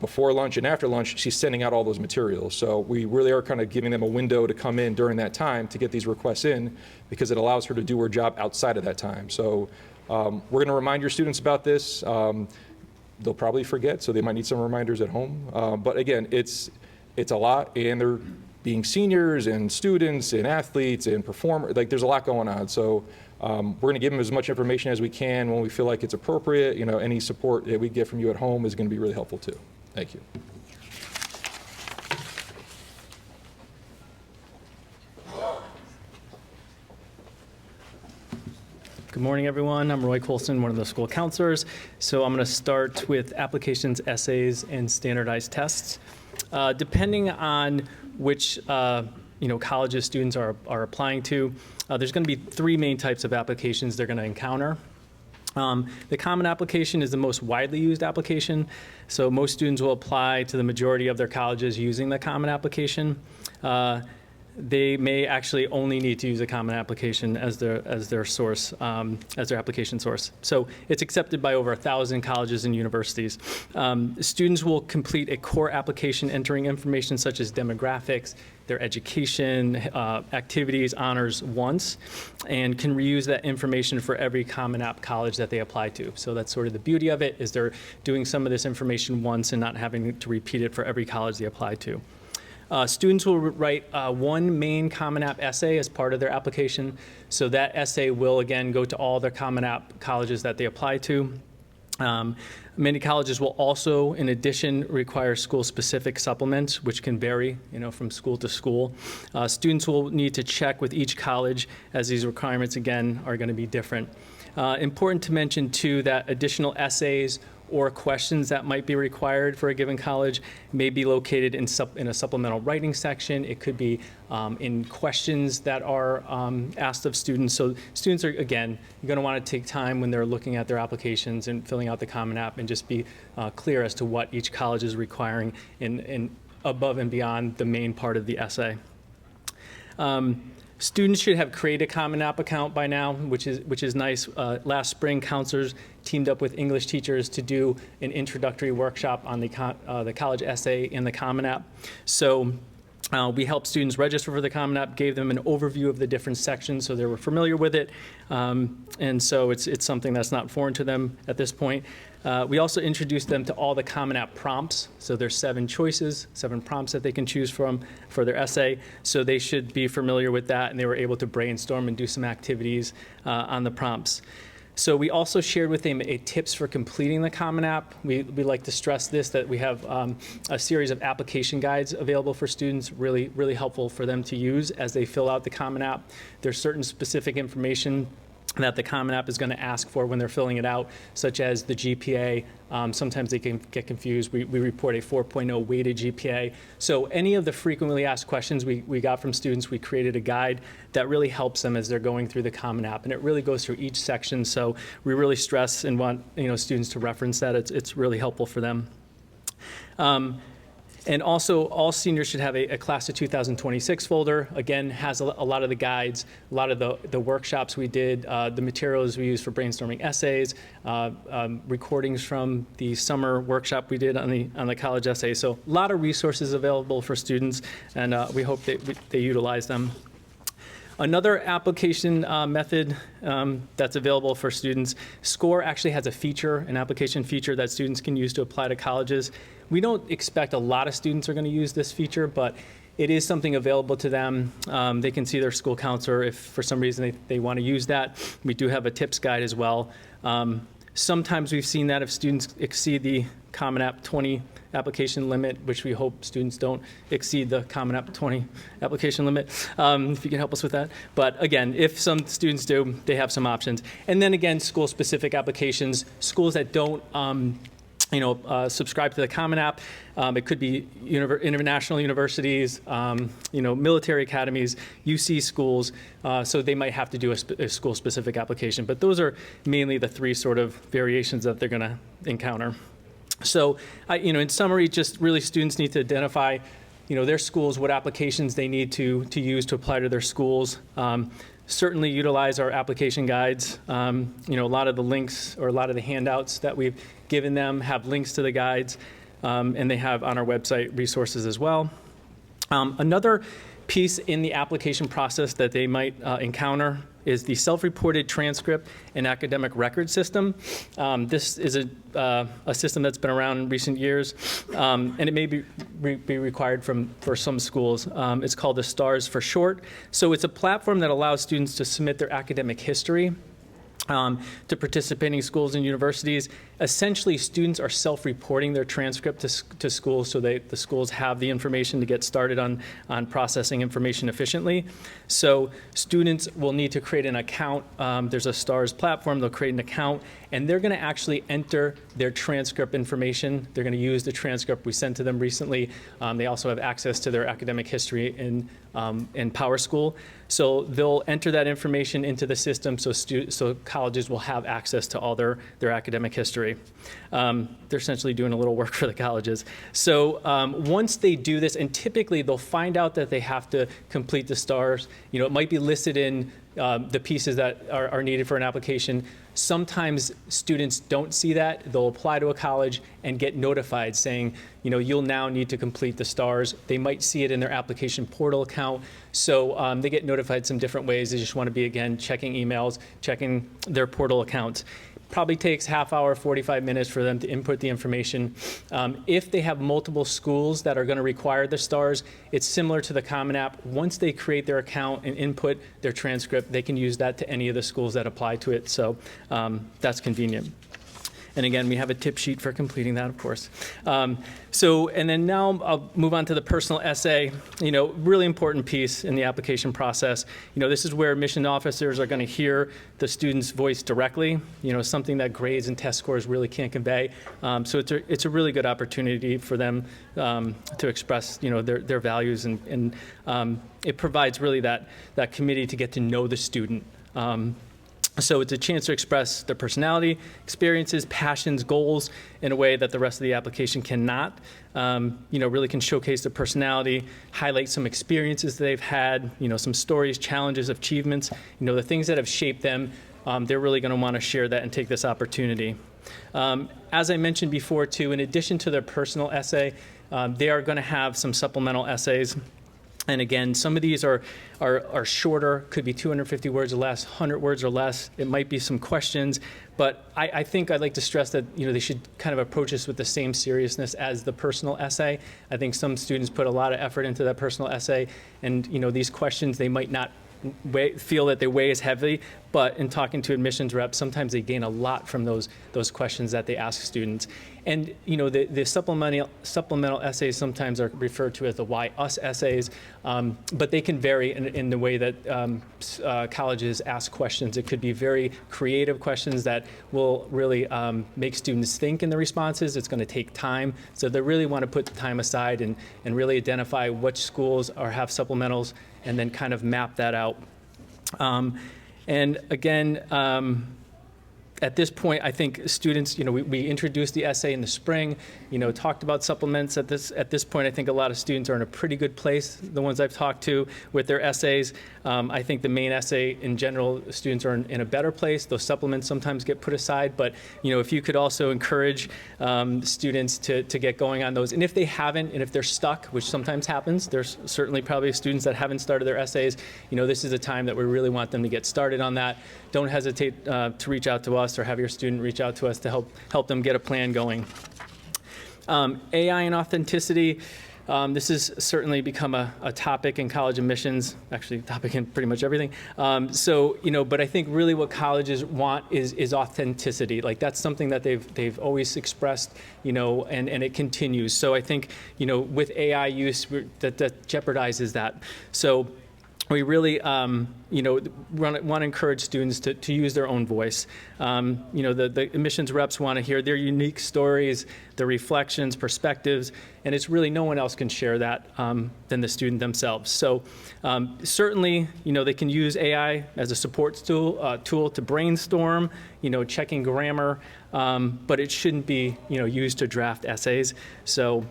before lunch and after lunch, she's sending out all those materials. So we really are kind of giving them a window to come in during that time to get these requests in, because it allows her to do her job outside of that time. So we're going to remind your students about this. They'll probably forget, so they might need some reminders at home. But again, it's a lot, and they're being seniors and students and athletes and performers. There's a lot going on. So We're going to give them as much information as we can when we feel like it's appropriate. Any support that we get from you at home is going to be really helpful too. Thank you. Good morning, everyone. I'm Roy Colson, one of the school counselors. So I'm going to start with applications, essays, and standardized tests. Depending on which colleges students are applying to, there's going to be three main types of applications they're going to encounter. The common application is the most widely used application. So most students will apply to the majority of their colleges using the common application. They may actually only need to use a common application as their source, as their application source. So it's accepted by over 1,000 colleges and universities. Students will complete a core application entering information such as demographics, their education, activities, honors once, and can reuse that information for every Common App college that they apply to. So that's sort of the beauty of it, is they're doing some of this information once and not having to repeat it for every college they apply to. Students will write one main Common App essay as part of their application. So that essay will, again, go to all their Common App colleges that they apply to. Many colleges will also, in addition, require school-specific supplements, which can vary, from school to school. Students will need to check with each college, as these requirements, again, are going to be different. Important to mention, too, that additional essays or questions that might be required for a given college may be located in a supplemental writing section. It could be in questions that are asked of students. So students are, again, you're going to want to take time when they're looking at their applications and filling out the Common App and just be clear as to what each college is requiring in above and beyond the main part of the essay. Students should have created a Common App account by now, which is nice. Last spring, counselors teamed up with English teachers to do an introductory workshop on the college essay in the Common App. So we helped students register for the Common App, gave them an overview of the different sections so they were familiar with it. And so it's something that's not foreign to them at this point. We also introduced them to all the Common App prompts. So there's 7 choices, 7 prompts that they can choose from for their essay. So they should be familiar with that, and they were able to brainstorm and do some activities on the prompts. So we also shared with them tips for completing the Common App. We like to stress this, that we have a series of application guides available for students, really helpful for them to use as they fill out the Common App. There's certain specific information that the Common App is going to ask for when they're filling it out, such as the GPA. Sometimes they can get confused. We report a 4.0 weighted GPA. So any of the frequently asked questions we got from students, we created a guide that really helps them as they're going through the Common App. And it really goes through each section. So we really stress and want students to reference that. It's really helpful for them. And also, all seniors should have a Class of 2026 folder. Again, has a lot of the guides, a lot of the workshops we did, the materials we used for brainstorming essays, recordings from the summer workshop we did on the college essay. So a lot of resources available for students, and we hope they utilize them. Another application method that's available for students, SCORE actually has an application feature that students can use to apply to colleges. We don't expect a lot of students are going to use this feature, but it is something available to them. They can see their school counselor if for some reason they want to use that. We do have a tips guide as well. Sometimes we've seen that if students exceed the Common App 20 application limit, which we hope students don't exceed the Common App 20 application limit, if you can help us with that. But again, if some students do, they have some options. And then again, school-specific applications, schools that don't subscribe to the Common App. It could be international universities, military academies, UC schools. So they might have to do a school-specific application. But those are mainly the 3 sort of variations that they're going to encounter. So, in summary, just really students need to identify, their schools, what applications they need to use to apply to their schools. Certainly utilize our application guides. A lot of the links or a lot of the handouts that we've given them have links to the guides, and they have on our website resources as well. Another piece in the application process that they might encounter is the self-reported transcript and academic record system. This is a system that's been around in recent years, and it may be required for some schools. It's called the STARS for short. So it's a platform that allows students to submit their academic history to participating schools and universities. Essentially, students are self-reporting their transcript to schools, so the schools have the information to get started on processing information efficiently. So students will need to create an account. There's a STARS platform. They'll create an account, and they're going to actually enter their transcript information. They're going to use the transcript we sent to them recently. They also have access to their academic history in PowerSchool. So they'll enter that information into the system, so colleges will have access to all their academic history. They're essentially doing a little work for the colleges. So once they do this, and typically they'll find out that they have to complete the STARS. It might be listed in the pieces that are needed for an application. Sometimes students don't see that. They'll apply to a college and get notified saying, you'll now need to complete the STARS. They might see it in their application portal account. So they get notified some different ways. They just want to be, again, checking emails, checking their portal accounts. Probably takes half hour, 45 minutes for them to input the information. If they have multiple schools that are going to require the STARS, it's similar to the Common App. Once they create their account and input their transcript, they can use that to any of the schools that apply to it. So that's convenient. And again, we have a tip sheet for completing that, of course. And then now I'll move on to the personal essay. Really important piece in the application process. This is where admission officers are going to hear the student's voice directly. Something that grades and test scores really can't convey. So it's a really good opportunity for them to express, their values, and it provides really that committee to get to know the student. So it's a chance to express their personality, experiences, passions, goals in a way that the rest of the application cannot. Really can showcase their personality, highlight some experiences that they've had, some stories, challenges, achievements, the things that have shaped them. They're really going to want to share that and take this opportunity. As I mentioned before, too, in addition to their personal essay, they are going to have some supplemental essays. And again, some of these are shorter, could be 250 words or less, 100 words or less. It might be some questions, but I think I'd like to stress that they should kind of approach this with the same seriousness as the personal essay. I think some students put a lot of effort into that personal essay, and these questions, they might not feel that they weigh as heavily, but in talking to admissions reps, sometimes they gain a lot from those questions that they ask students. And the supplemental essays sometimes are referred to as the why us essays, but they can vary in the way that colleges ask questions. It could be very creative questions that will really make students think in the responses. It's going to take time, so they really want to put the time aside and really identify which schools have supplementals, and then kind of map that out. And again, at this point, I think students, we introduced the essay in the spring, talked about supplements. At this point, I think a lot of students are in a pretty good place, the ones I've talked to, with their essays. I think the main essay, in general, students are in a better place. Those supplements sometimes get put aside, but if you could also encourage students to get going on those. And if they haven't, and if they're stuck, which sometimes happens, there's certainly probably students that haven't started their essays, this is a time that we really want them to get started on that. Don't hesitate to reach out to us, or have your student reach out to us to help them get a plan going. AI and authenticity. This has certainly become a topic in college admissions, actually a topic in pretty much everything. But I think really what colleges want is authenticity. Like, that's something that they've always expressed, and it continues. So I think, with AI use, that jeopardizes that. So we really, want to encourage students to use their own voice. The admissions reps want to hear their unique stories, their reflections, perspectives, and it's really no one else can share that than the student themselves. So certainly, they can use AI as a support tool to brainstorm, checking grammar, but it shouldn't be, used to draft essays. So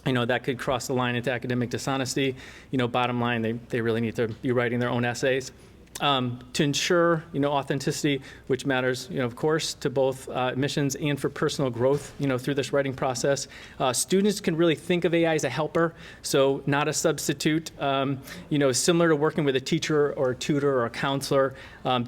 that could cross the line into academic dishonesty. Bottom line, they really need to be writing their own essays. To ensure, authenticity, which matters, of course, to both admissions and for personal growth, through this writing process. Students can really think of AI as a helper, so not a substitute. Similar to working with a teacher or a tutor or a counselor.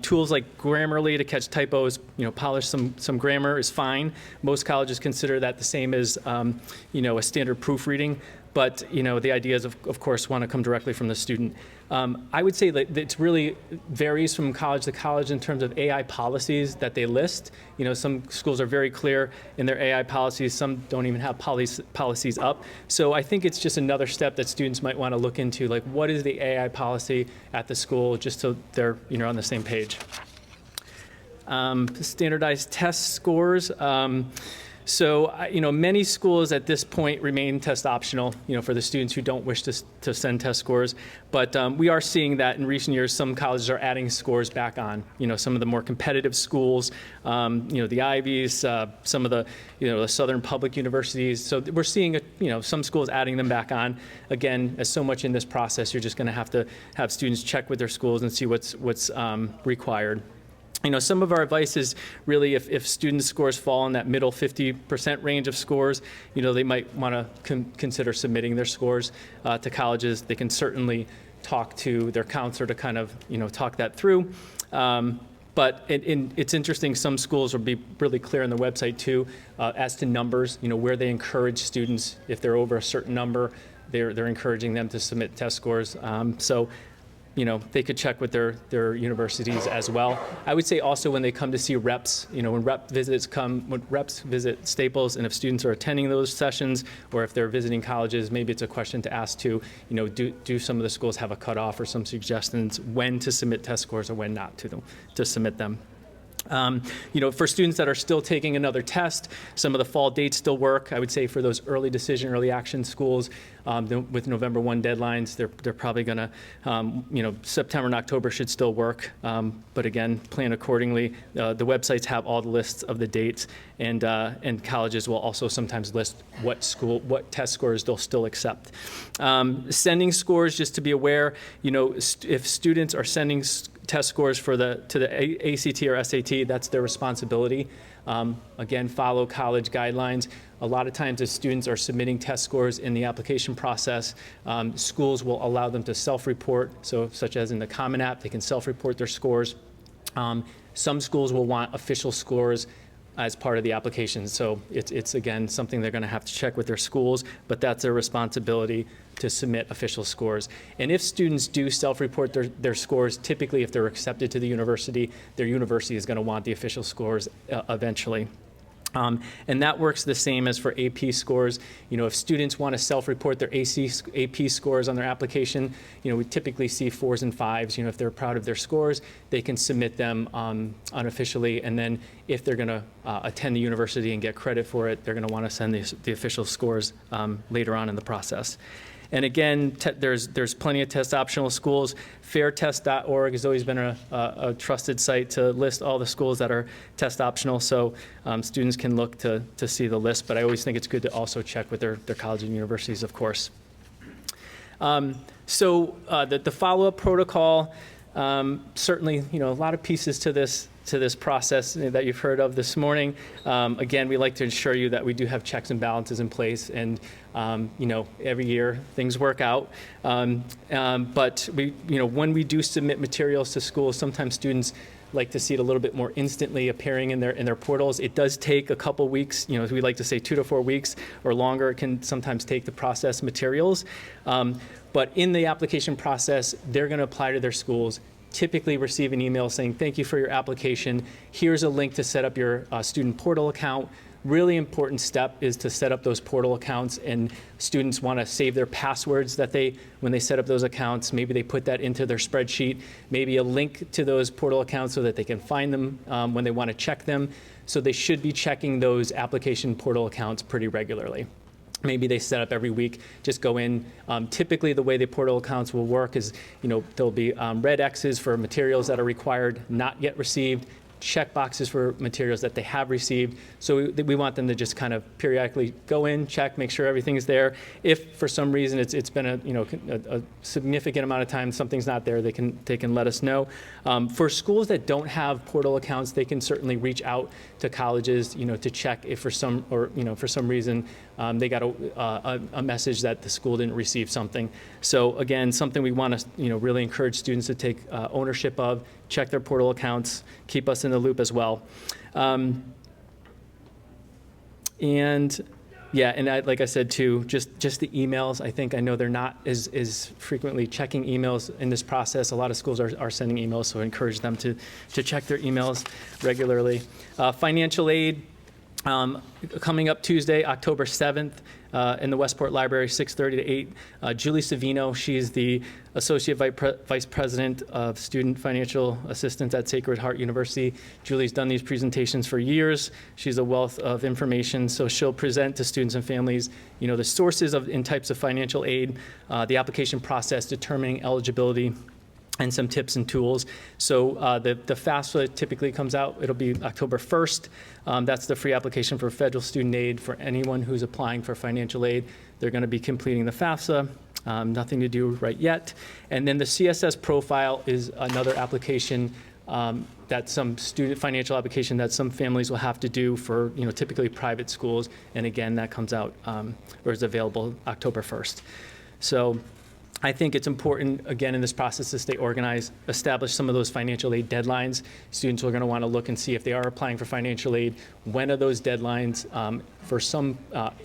Tools like Grammarly to catch typos, polish some grammar is fine. Most colleges consider that the same as, a standard proofreading. But the ideas, of course, want to come directly from the student. I would say that it really varies from college to college in terms of AI policies that they list. Some schools are very clear in their AI policies. Some don't even have policies up. So I think it's just another step that students might want to look into, like what is the AI policy at the school, just so they're on the same page. Standardized test scores. So, many schools at this point remain test optional, for the students who don't wish to send test scores. But we are seeing that in recent years, some colleges are adding scores back on. Some of the more competitive schools, the Ivies, some of the, the Southern public universities. So we're seeing, some schools adding them back on. Again, as so much in this process, you're just going to have students check with their schools and see what's required. Some of our advice is really if student scores fall in that middle 50% range of scores, they might want to consider submitting their scores to colleges. They can certainly talk to their counselor to kind of, talk that through. But it's interesting, some schools will be really clear on the website too as to numbers, where they encourage students, if they're over a certain number, they're encouraging them to submit test scores. They could check with their universities as well. I would say also when they come to see reps, when reps visit Staples, and if students are attending those sessions, or if they're visiting colleges, maybe it's a question to ask to, do some of the schools have a cutoff or some suggestions when to submit test scores or when not to submit them. For students that are still taking another test, some of the fall dates still work. I would say for those early decision, early action schools with November 1 deadlines, they're probably going to, September and October should still work. But again, plan accordingly. The websites have all the lists of the dates, and colleges will also sometimes list what test scores they'll still accept. Sending scores, just to be aware, if students are sending test scores to the ACT or SAT, that's their responsibility. Again, follow college guidelines. A lot of times if students are submitting test scores in the application process, schools will allow them to self-report. So such as in the Common App, they can self-report their scores. Some schools will want official scores as part of the application. So it's again, something they're going to have to check with their schools, but that's their responsibility to submit official scores. And if students do self-report their scores, typically if they're accepted to the university, their university is going to want the official scores eventually. And that works the same as for AP scores. If students want to self-report their AP scores on their application, we typically see 4s and 5s. If they're proud of their scores, they can submit them unofficially. And then if they're going to attend the university and get credit for it, they're going to want to send the official scores later on in the process. And again, there's plenty of test optional schools. Fairtest.org has always been a trusted site to list all the schools that are test optional, so students can look to see the list. But I always think it's good to also check with their colleges and universities, of course. So the follow-up protocol, certainly, a lot of pieces to this process that you've heard of this morning. Again, we like to ensure you that we do have checks and balances in place, and every year things work out. But when we do submit materials to schools, sometimes students like to see it a little bit more instantly appearing in their portals. It does take a couple weeks, we like to say 2 to 4 weeks or longer. It can sometimes take to process materials. But in the application process, they're going to apply to their schools, typically receive an email saying, thank you for your application. Here's a link to set up your student portal account. Really important step is to set up those portal accounts, and students want to save their passwords when they set up those accounts. Maybe they put that into their spreadsheet, maybe a link to those portal accounts so that they can find them when they want to check them. So they should be checking those application portal accounts pretty regularly. Maybe they set up every week, just go in. Typically the way the portal accounts will work is, there'll be red X's for materials that are required, not yet received, check boxes for materials that they have received. So we want them to just kind of periodically go in, check, make sure everything's there. If for some reason it's been a significant amount of time something's not there, they can let us know. For schools that don't have portal accounts, they can certainly reach out to colleges, to check if for some reason they got a message that the school didn't receive something. So again, something we want to really encourage students to take ownership of, check their portal accounts, keep us in the loop as well. Like I said too, just the emails. I know they're not as frequently checking emails in this process. A lot of schools are sending emails, so I encourage them to check their emails regularly. Financial aid. Coming up Tuesday, October 7th, in the Westport Library, 6:30 to 8. Julie Savino, she's the Associate Vice President of Student Financial Assistance at Sacred Heart University. Julie's done these presentations for years. She's a wealth of information, so she'll present to students and families, the sources and types of financial aid, the application process, determining eligibility, and some tips and tools. So the FAFSA typically comes out. It'll be October 1st. That's the free application for federal student aid for anyone who's applying for financial aid. They're going to be completing the FAFSA. Nothing to do right yet. And then the CSS profile is another application that's some student financial application that some families will have to do for typically private schools. And again, that comes out or is available October 1st. So I think it's important, again, in this process to stay organized, establish some of those financial aid deadlines. Students are going to want to look and see if they are applying for financial aid. When are those deadlines? For some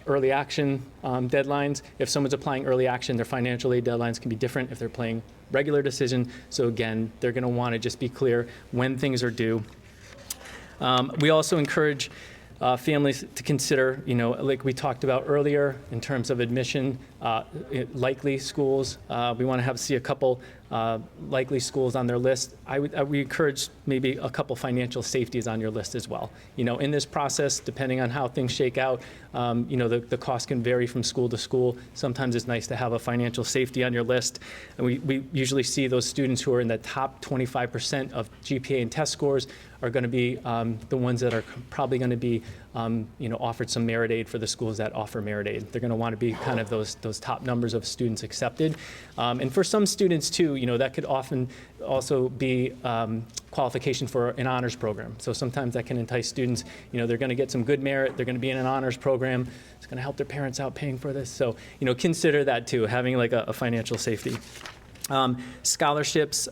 early action deadlines, if someone's applying early action, their financial aid deadlines can be different if they're applying regular decision. So again, they're going to want to just be clear when things are due. We also encourage families to consider, like we talked about earlier, in terms of admission, likely schools. We want to see a couple likely schools on their list. We encourage maybe a couple financial safeties on your list as well. In this process, depending on how things shake out, the cost can vary from school to school. Sometimes it's nice to have a financial safety on your list. And we usually see those students who are in the top 25% of GPA and test scores are going to be the ones that are probably going to be offered some merit aid for the schools that offer merit aid. They're going to want to be kind of those top numbers of students accepted. And for some students too, that could often also be qualification for an honors program. So sometimes that can entice students, they're going to get some good merit, they're going to be in an honors program, it's going to help their parents out paying for this. So, consider that too, having like a financial safety. Scholarships.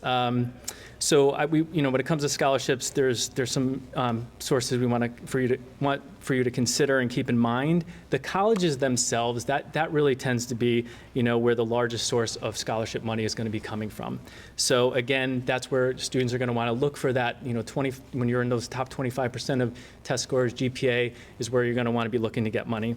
So when it comes to scholarships, there's some sources we want for you to consider and keep in mind. The colleges themselves, that really tends to be where the largest source of scholarship money is going to be coming from. So again, that's where students are going to want to look for that. When you're in those top 25% of test scores, GPA is where you're going to want to be looking to get money.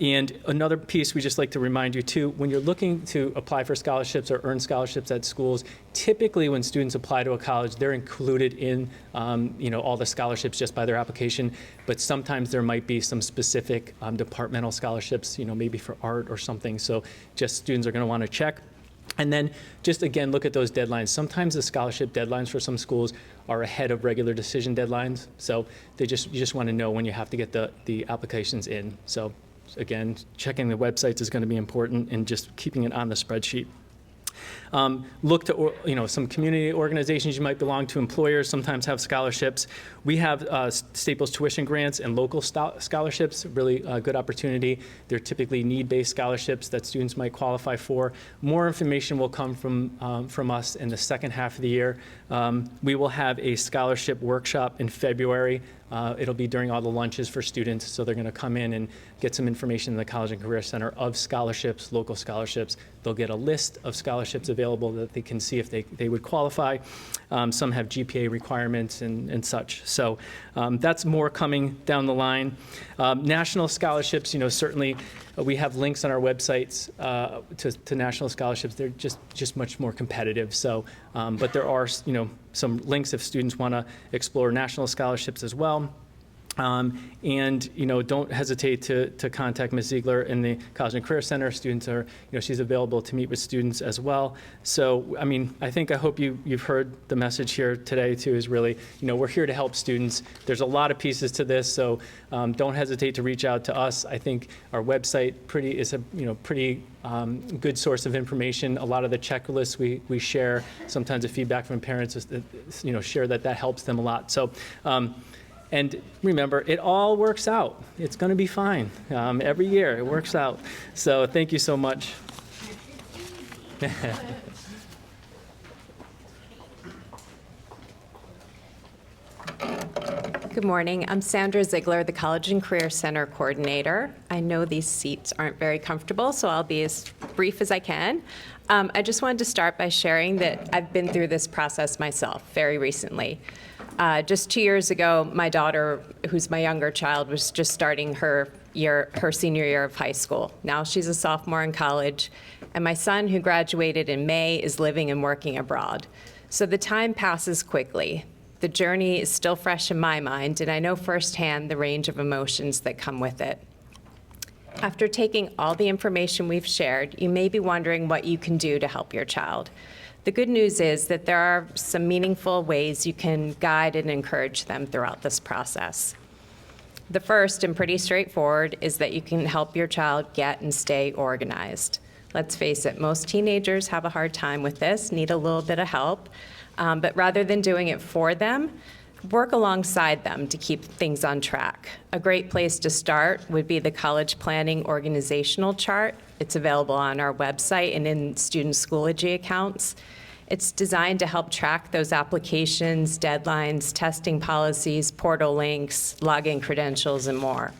And another piece we just like to remind you too, when you're looking to apply for scholarships or earn scholarships at schools, typically when students apply to a college, they're included in all the scholarships just by their application, but sometimes there might be some specific departmental scholarships, maybe for art or something, so just students are going to want to check. And then just again, look at those deadlines. Sometimes the scholarship deadlines for some schools are ahead of regular decision deadlines, so you just want to know when you have to get the applications in. So again, checking the websites is going to be important and just keeping it on the spreadsheet. Look to some community organizations you might belong to. Employers sometimes have scholarships. We have Staples tuition grants and local scholarships, really good opportunity. They're typically need-based scholarships that students might qualify for. More information will come from us in the second half of the year. We will have a scholarship workshop in February. It'll be during all the lunches for students, so they're going to come in and get some information in the College and Career Center of scholarships, local scholarships. They'll get a list of scholarships available that they can see if they would qualify. Some have GPA requirements and such. So that's more coming down the line. National scholarships, certainly we have links on our websites to national scholarships. They're just much more competitive. So, but there are, some links if students want to explore national scholarships as well. And don't hesitate to contact Ms. Zeigler in the College and Career Center. Students are, she's available to meet with students as well. So, I hope you've heard the message here today too. Is really, we're here to help students. There's a lot of pieces to this, so don't hesitate to reach out to us. I think our website is a pretty good source of information. A lot of the checklists we share, sometimes the feedback from parents is that, share that helps them a lot. So. And remember, it all works out. It's going to be fine. Every year, it works out. So thank you so much. Good morning. I'm Sandra Zeigler, the College and Career Center Coordinator. I know these seats aren't very comfortable, so I'll be as brief as I can. I just wanted to start by sharing that I've been through this process myself very recently. Just 2 years ago, my daughter, who's my younger child, was just starting her senior year of high school. Now she's a sophomore in college, and my son, who graduated in May, is living and working abroad. So the time passes quickly. The journey is still fresh in my mind, and I know firsthand the range of emotions that come with it. After taking all the information we've shared, you may be wondering what you can do to help your child. The good news is that there are some meaningful ways you can guide and encourage them throughout this process. The first, and pretty straightforward, is that you can help your child get and stay organized. Let's face it, most teenagers have a hard time with this, need a little bit of help, but rather than doing it for them, work alongside them to keep things on track. A great place to start would be the College Planning Organizational Chart. It's available on our website and in student Schoology accounts. It's designed to help track those applications, deadlines, testing policies, portal links, login credentials, and more.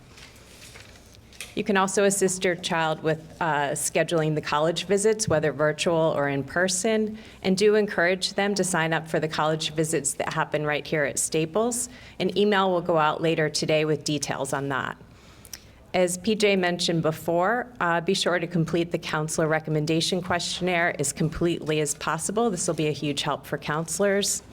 You can also assist your child with scheduling the college visits, whether virtual or in person, and do encourage them to sign up for the college visits that happen right here at Staples. An email will go out later today with details on that. As PJ mentioned before, be sure to complete the counselor recommendation questionnaire as completely as possible. This will be a huge help for counselors.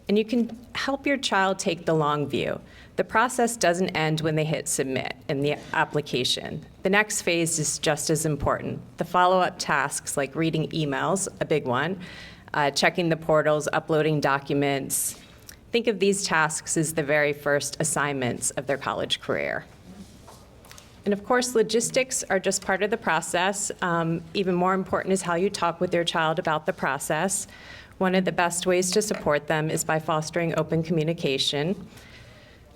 And you can help your child take the long view. The process doesn't end when they hit submit in the application. The next phase is just as important. The follow-up tasks like reading emails, a big one, checking the portals, uploading documents. Think of these tasks as the very first assignments of their college career. And of course, logistics are just part of the process. Even more important is how you talk with your child about the process. One of the best ways to support them is by fostering open communication.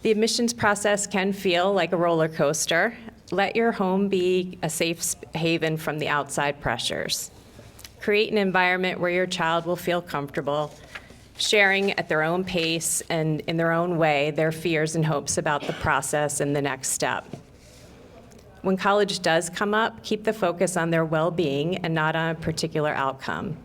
The admissions process can feel like a roller coaster. Let your home be a safe haven from the outside pressures. Create an environment where your child will feel comfortable, sharing at their own pace and in their own way their fears and hopes about the process and the next step. When college does come up, keep the focus on their well-being and not on a particular outcome.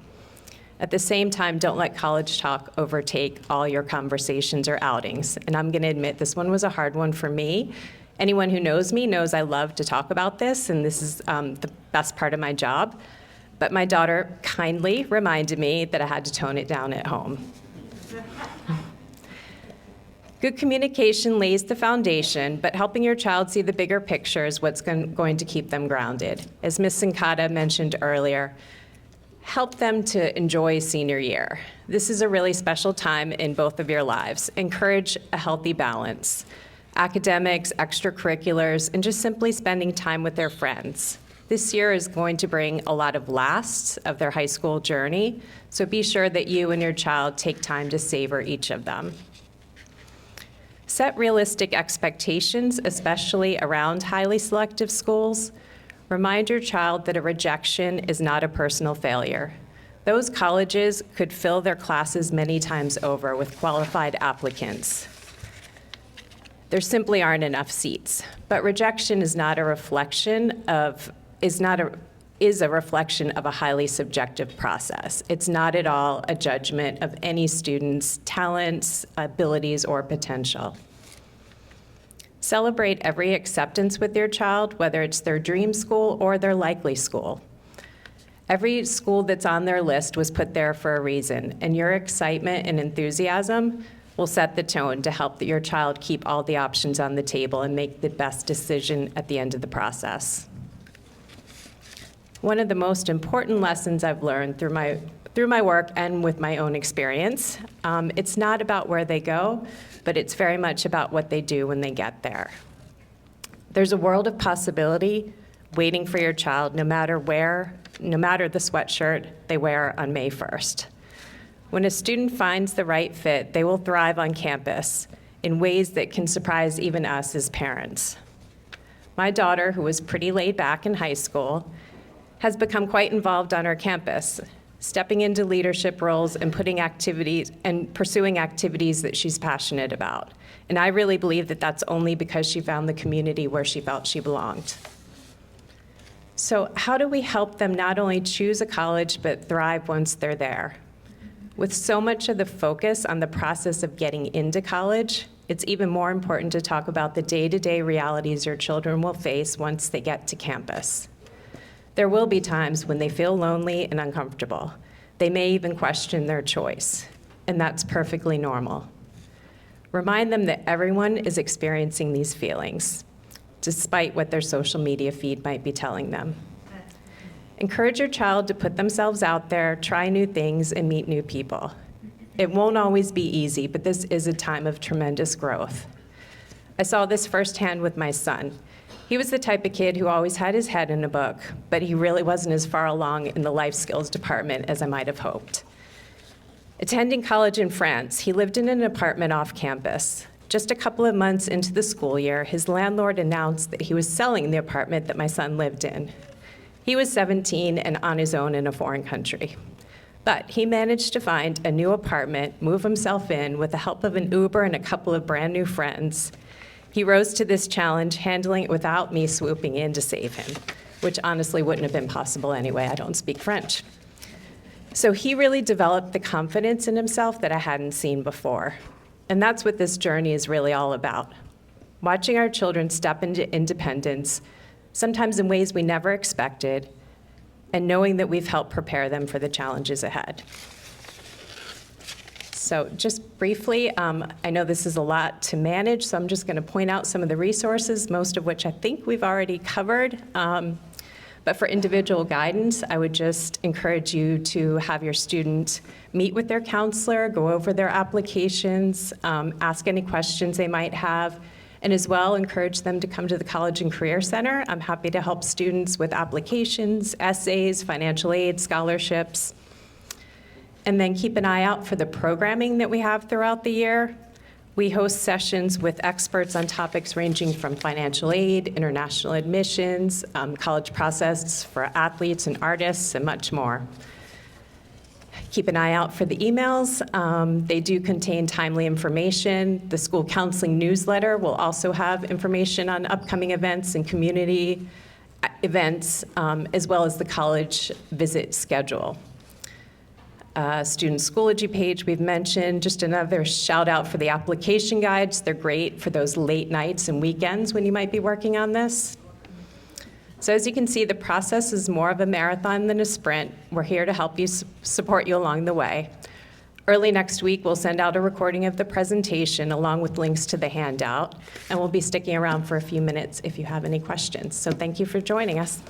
At the same time, don't let college talk overtake all your conversations or outings. And I'm going to admit this one was a hard one for me. Anyone who knows me knows I love to talk about this, and this is the best part of my job. But my daughter kindly reminded me that I had to tone it down at home. Good communication lays the foundation, but helping your child see the bigger picture is what's going to keep them grounded. As Ms. Cincotta mentioned earlier, help them to enjoy senior year. This is a really special time in both of your lives. Encourage a healthy balance. Academics, extracurriculars, and just simply spending time with their friends. This year is going to bring a lot of lasts of their high school journey, so be sure that you and your child take time to savor each of them. Set realistic expectations, especially around highly selective schools. Remind your child that a rejection is not a personal failure. Those colleges could fill their classes many times over with qualified applicants. There simply aren't enough seats. But rejection is not a reflection of is a reflection of a highly subjective process. It's not at all a judgment of any student's talents, abilities, or potential. Celebrate every acceptance with your child, whether it's their dream school or their likely school. Every school that's on their list was put there for a reason, and your excitement and enthusiasm will set the tone to help your child keep all the options on the table and make the best decision at the end of the process. One of the most important lessons I've learned through my work and with my own experience, it's not about where they go, but it's very much about what they do when they get there. There's a world of possibility waiting for your child no matter the sweatshirt they wear on May 1st. When a student finds the right fit, they will thrive on campus in ways that can surprise even us as parents. My daughter, who was pretty laid back in high school, has become quite involved on our campus, stepping into leadership roles and pursuing activities that she's passionate about. And I really believe that that's only because she found the community where she felt she belonged. So how do we help them not only choose a college, but thrive once they're there? With so much of the focus on the process of getting into college, it's even more important to talk about the day-to-day realities your children will face once they get to campus. There will be times when they feel lonely and uncomfortable. They may even question their choice, and that's perfectly normal. Remind them that everyone is experiencing these feelings, despite what their social media feed might be telling them. Encourage your child to put themselves out there, try new things, and meet new people. It won't always be easy, but this is a time of tremendous growth. I saw this firsthand with my son. He was the type of kid who always had his head in a book, but he really wasn't as far along in the life skills department as I might have hoped. Attending college in France, he lived in an apartment off campus. Just a couple of months into the school year, his landlord announced that he was selling the apartment that my son lived in. He was 17 and on his own in a foreign country. But he managed to find a new apartment, move himself in with the help of an Uber and a couple of brand new friends. He rose to this challenge, handling it without me swooping in to save him, which honestly wouldn't have been possible anyway. I don't speak French. So he really developed the confidence in himself that I hadn't seen before. And that's what this journey is really all about. Watching our children step into independence, sometimes in ways we never expected, and knowing that we've helped prepare them for the challenges ahead. So just briefly, I know this is a lot to manage, so I'm just going to point out some of the resources, most of which I think we've already covered. But for individual guidance, I would just encourage you to have your student meet with their counselor, go over their applications, ask any questions they might have, and as well encourage them to come to the College and Career Center. I'm happy to help students with applications, essays, financial aid, scholarships. And then keep an eye out for the programming that we have throughout the year. We host sessions with experts on topics ranging from financial aid, international admissions, college process for athletes and artists, and much more. Keep an eye out for the emails. They do contain timely information. The school counseling newsletter will also have information on upcoming events and community events, as well as the college visit schedule. Student Schoology page we've mentioned. Just another shout out for the application guides. They're great for those late nights and weekends when you might be working on this. So as you can see, the process is more of a marathon than a sprint. We're here to help you, support you along the way. Early next week, we'll send out a recording of the presentation along with links to the handout, and we'll be sticking around for a few minutes if you have any questions. So thank you for joining us.